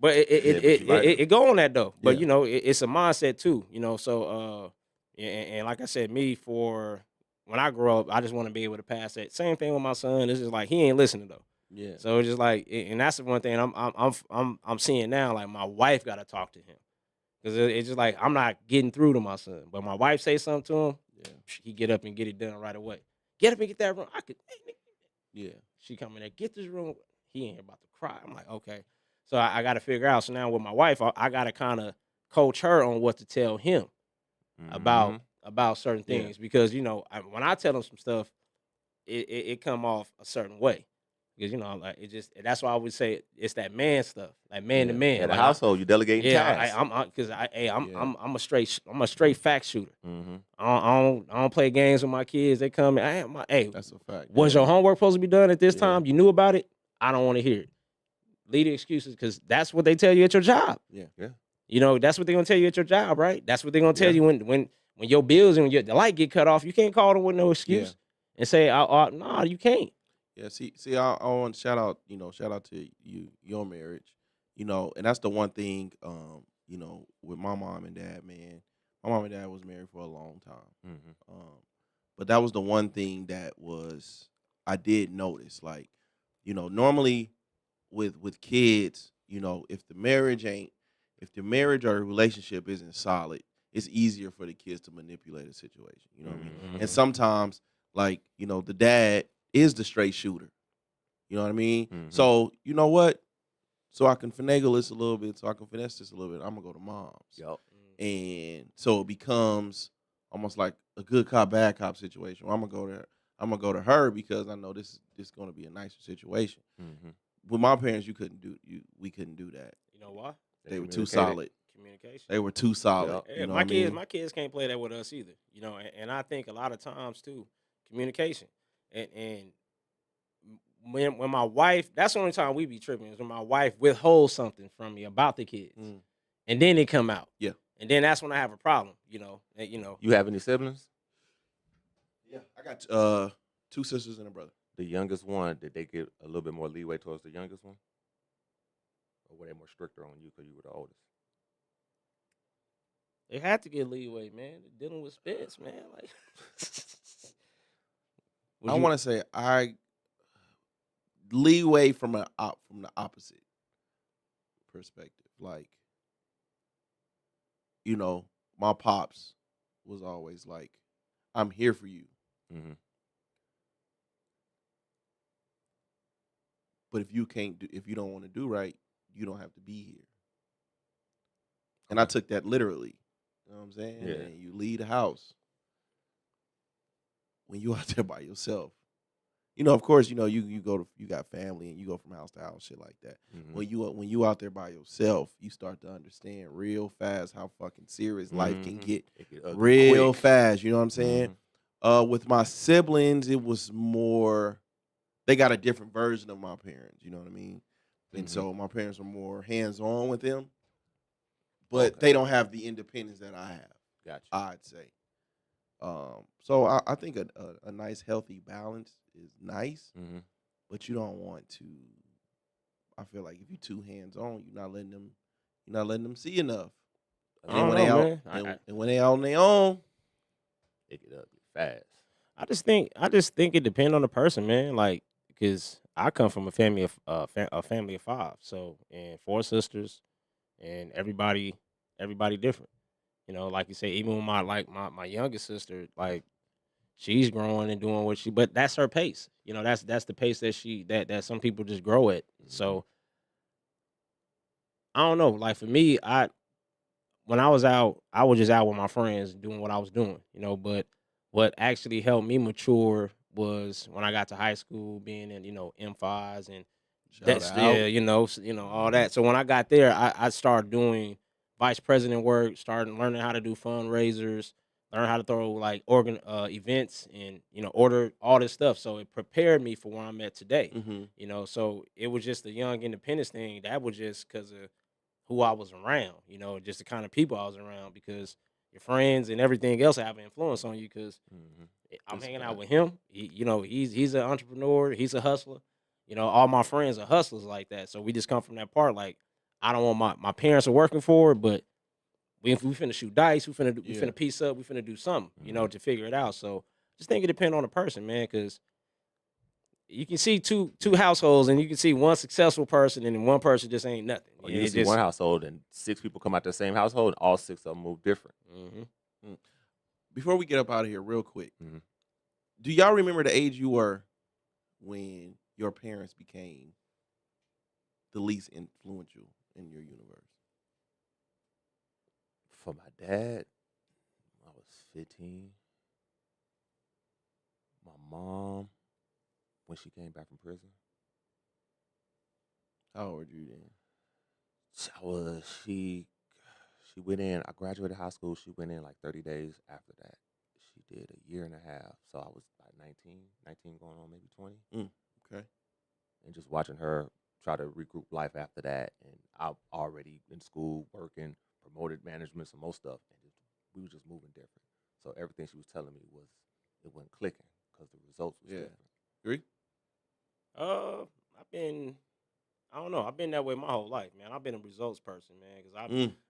C: but it go on that though. But it's a mindset too. So and like I said, for when I grow up, I just want to be able to pass that. Same thing with my son. It's just like he ain't listening though.
A: Yeah.
C: So it's just like, and that's the one thing I'm seeing now. Like my wife got to talk to him. Because it's just like, I'm not getting through to my son. But my wife say something to him, he get up and get it done right away. Get up and get that room. She come in there, get this room. He ain't about to cry. I'm like, okay. So I got to figure out. So now with my wife, I got to kind of coach her on what to tell him about certain things. Because, when I tell him some stuff, it come off a certain way. Because like it just that's why I would say it's that man stuff, like man to man.
B: In the household, you delegate tasks.
C: I'm a straight fact shooter. I don't play games with my kids. They come in.
A: That's a fact.
C: Was your homework supposed to be done at this time? You knew about it. I don't want to hear it. Leave the excuses because that's what they tell you at your job.
A: Yeah.
C: That's what they're gonna tell you at your job, right? That's what they're gonna tell you when your bills and when the light get cut off. You can't call them with no excuse and say, "No, you can't."
A: Yeah, see, I want to shout out to you, your marriage, and that's the one thing, with my mom and dad, man. My mom and dad was married for a long time, but that was the one thing that I did notice, like, normally with kids, if the marriage or the relationship isn't solid, it's easier for the kids to manipulate a situation, you know what I mean? And sometimes, like, the dad is the straight shooter. You know what I mean? So, you know what? So I can finagle this a little bit, so I can finesse this a little bit, I'm going to go to mom's.
B: Yep.
A: And so it becomes almost like a good cop, bad cop situation. Where I'm going to go to her because I know this is going to be a nicer situation. With my parents, we couldn't do that.
C: You know why?
A: They were too solid.
C: Communication.
A: They were too solid.
C: Yeah, my kids can't play that with us either. And I think a lot of times too, communication. And when my wife, that's the only time we be tripping is when my wife withholds something from me about the kids, and then it come out.
A: Yeah,
C: and then that's when I have a problem.
B: You have any siblings?
A: Yeah, I got 2 sisters and a brother.
B: The youngest one, did they get a little bit more leeway towards the youngest one, or were they more stricter on you because you were the oldest?
C: They had to get leeway, man. They're dealing with Spence, man. Like,
A: I want to say leeway from the opposite perspective. Like, you know, my pops was always like, "I'm here for you."
B: Mm-hmm.
A: But if you don't want to do right, you don't have to be here. And I took that literally. You know what I'm saying?
B: Yeah.
A: And you leave the house when you out there by yourself. You know, of course, you know, you got family and you go from house to house, shit like that.
B: Mm-hmm.
A: When you out there by yourself, you start to understand real fast how fucking serious life can get real
B: quick.
A: fast. You know what I'm saying? With my siblings, it was more. They got a different version of my parents. You know what I mean? And so my parents were more hands on with them, but they don't have the independence that I have.
B: Gotcha.
A: I'd say. So I think a nice healthy balance is nice, but you don't want to. I feel like if you're too hands on, you're not letting them see enough.
C: I don't know, man.
A: And when they out on their own,
B: they get ugly fast.
C: I just think it depends on the person, man. Like, because I come from a family of a family of 5, so and 4 sisters, and everybody different. You know, like you say, even with my youngest sister, like she's growing and doing what but that's her pace. You know, that's the pace that some people just grow at. So I don't know. Like for me, when I was out, I was just out with my friends doing what I was doing, you know. But what actually helped me mature was when I got to high school, being in, M5s and that's all that. So when I got there, I started doing vice president work, started learning how to do fundraisers, learn how to throw like events and order all this stuff. So it prepared me for where I'm at today. So it was just the young independence thing. That was just because of who I was around, just the kind of people I was around, because your friends and everything else have an influence on you. Because I'm hanging out with him. He's an entrepreneur. He's a hustler. All my friends are hustlers like that. So we just come from that part. Like, I don't want my parents are working for it, but we finna shoot dice. We finna piece up. We finna do something, to figure it out. So just think it depends on the person, man, because you can see two households, and you can see one successful person, and then one person just ain't nothing.
B: Or you can see one household, and 6 people come out the same household, and all 6 of them move different.
A: Before we get up out of here, real quick, do y'all remember the age you were when your parents became the least influential in your universe?
B: For my dad, I was 15. My mom, when she came back from prison.
A: How old were you then?
B: She went in, I graduated high school, she went in like 30 days after that. She did a year and a half. So I was like 19 going on maybe 20.
A: Okay.
B: And just watching her try to regroup life after that. And I'm already in school, working, promoted management, some more stuff. And we were just moving different. So everything she was telling me it wasn't clicking because the results was different.
A: Agree?
C: I don't know. I've been that way my whole life, man. I've been a results person, man, because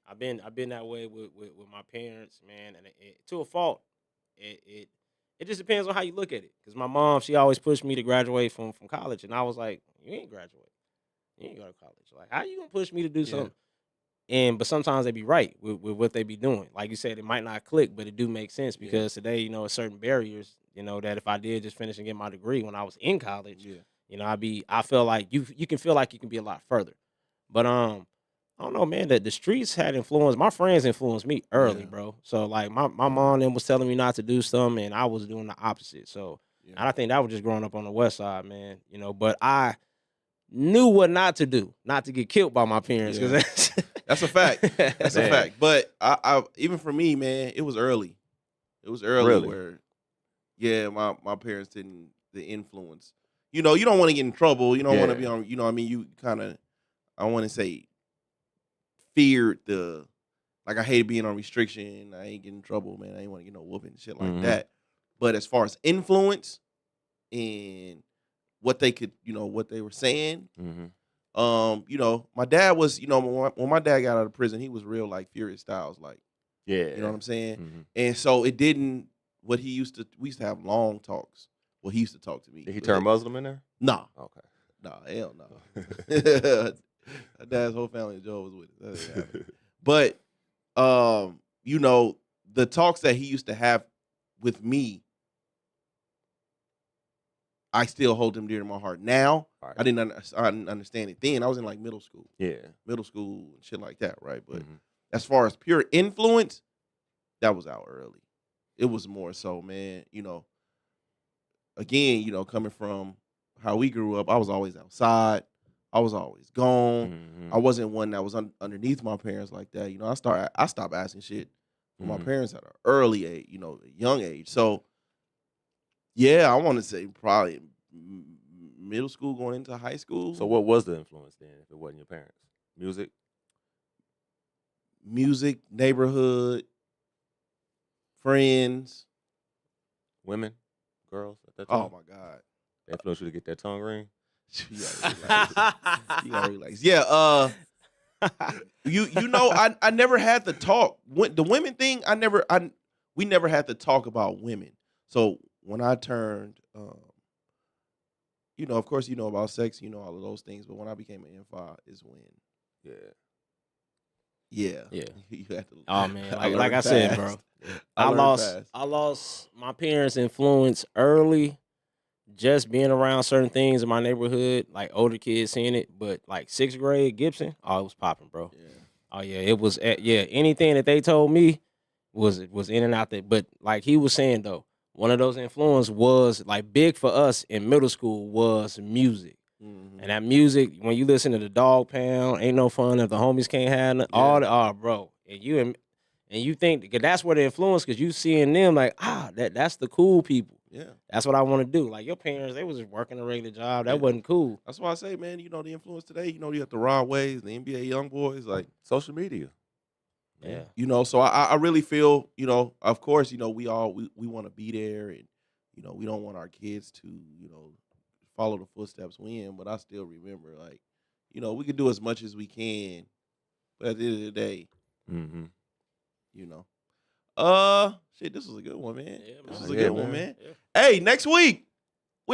C: I've been that way with my parents, man, and to a fault. It just depends on how you look at it. Because my mom, she always pushed me to graduate from college, and I was like, you ain't graduate, you ain't go to college. Like, how you gonna push me to do something? But sometimes they be right with what they be doing. Like you said, it might not click, but it do make sense because today, certain barriers, that if I did just finish and get my degree when I was in college, I feel like you can feel like you can be a lot further. But I don't know, man. The streets had influence. My friends influenced me early, bro. So like my mom then was telling me not to do something, and I was doing the opposite. So and I think that was just growing up on the West Side, man. But I knew what not to do, not to get killed by my parents. Because
A: that's a fact. That's a fact. But I even for me, man, it was early. It was early where, my parents didn't the influence. You don't want to get in trouble. You don't want to be on. What I mean, you kind of, I want to say, feared like I hated being on restriction. I ain't getting in trouble, man. I ain't want to get no whooping and shit like that. But as far as influence and what they could, what they were saying, my dad was, when my dad got out of prison, he was real like Furious Styles, like
B: Yeah.
A: You know what I'm saying?
B: Mm-hmm.
A: And so it didn't. We used to have long talks. Well, he used to talk to me.
B: Did he turn Muslim in there?
A: Nah.
B: Okay.
A: Nah, hell no. My dad's whole family of Jehovah's Witnesses. But you know, the talks that he used to have with me, I still hold them dear to my heart. Now,
B: Right.
A: I didn't understand it then. I was in like middle school.
B: Yeah.
A: Middle school and shit like that, right? But
B: Mm-hmm.
A: as far as pure influence, that was out early. It was more so, man, you know, again, you know, coming from how we grew up, I was always outside. I was always gone.
B: Mm-hmm.
A: I wasn't one that was underneath my parents like that. You know, I stopped asking shit from my parents at an early age, you know, a young age. So, yeah, I want to say probably middle school going into high school.
B: So what was the influence then if it wasn't your parents?
A: Music, neighborhood, friends.
B: Women? Girls at that time?
A: Oh, my God.
B: They influenced you to get that tongue ring?
A: You gotta relax. Yeah, you know, I never had to talk. The women thing, we never had to talk about women. So when I turned, you know, of course, you know about sex, you know all of those things. But when I became an M5 is when, yeah, you had to.
C: Oh man, like I said, bro, I lost my parents' influence early. Just being around certain things in my neighborhood, like older kids seeing it, but like 6th grade Gibson, oh, it was popping, bro.
A: Yeah.
C: Oh yeah, it was. Anything that they told me was in and out there. But like he was saying though, one of those influences was like big for us in middle school was music, and that music when you listen to the Dog Pound, Ain't No Fun If the Homies Can't Have none, all the bro, and you think cause that's where the influence because you seeing them like that's the cool people.
A: Yeah,
C: that's what I want to do. Like your parents, they was just working a regular job. That wasn't cool.
A: That's why I say, man, you know the influence today. You know you got the Rod Waves, the NBA young boys, like
B: social media.
C: Yeah,
A: you know. So I really feel, you know, of course, you know, we want to be there, and you know, we don't want our kids to, you know, follow the footsteps we in. But I still remember, like, you know, we can do as much as we can, but at the end of the day, you know. Shit, this was a good one, man.
C: Yeah,
A: this was a good one, man.
C: Yeah.
A: Hey, next week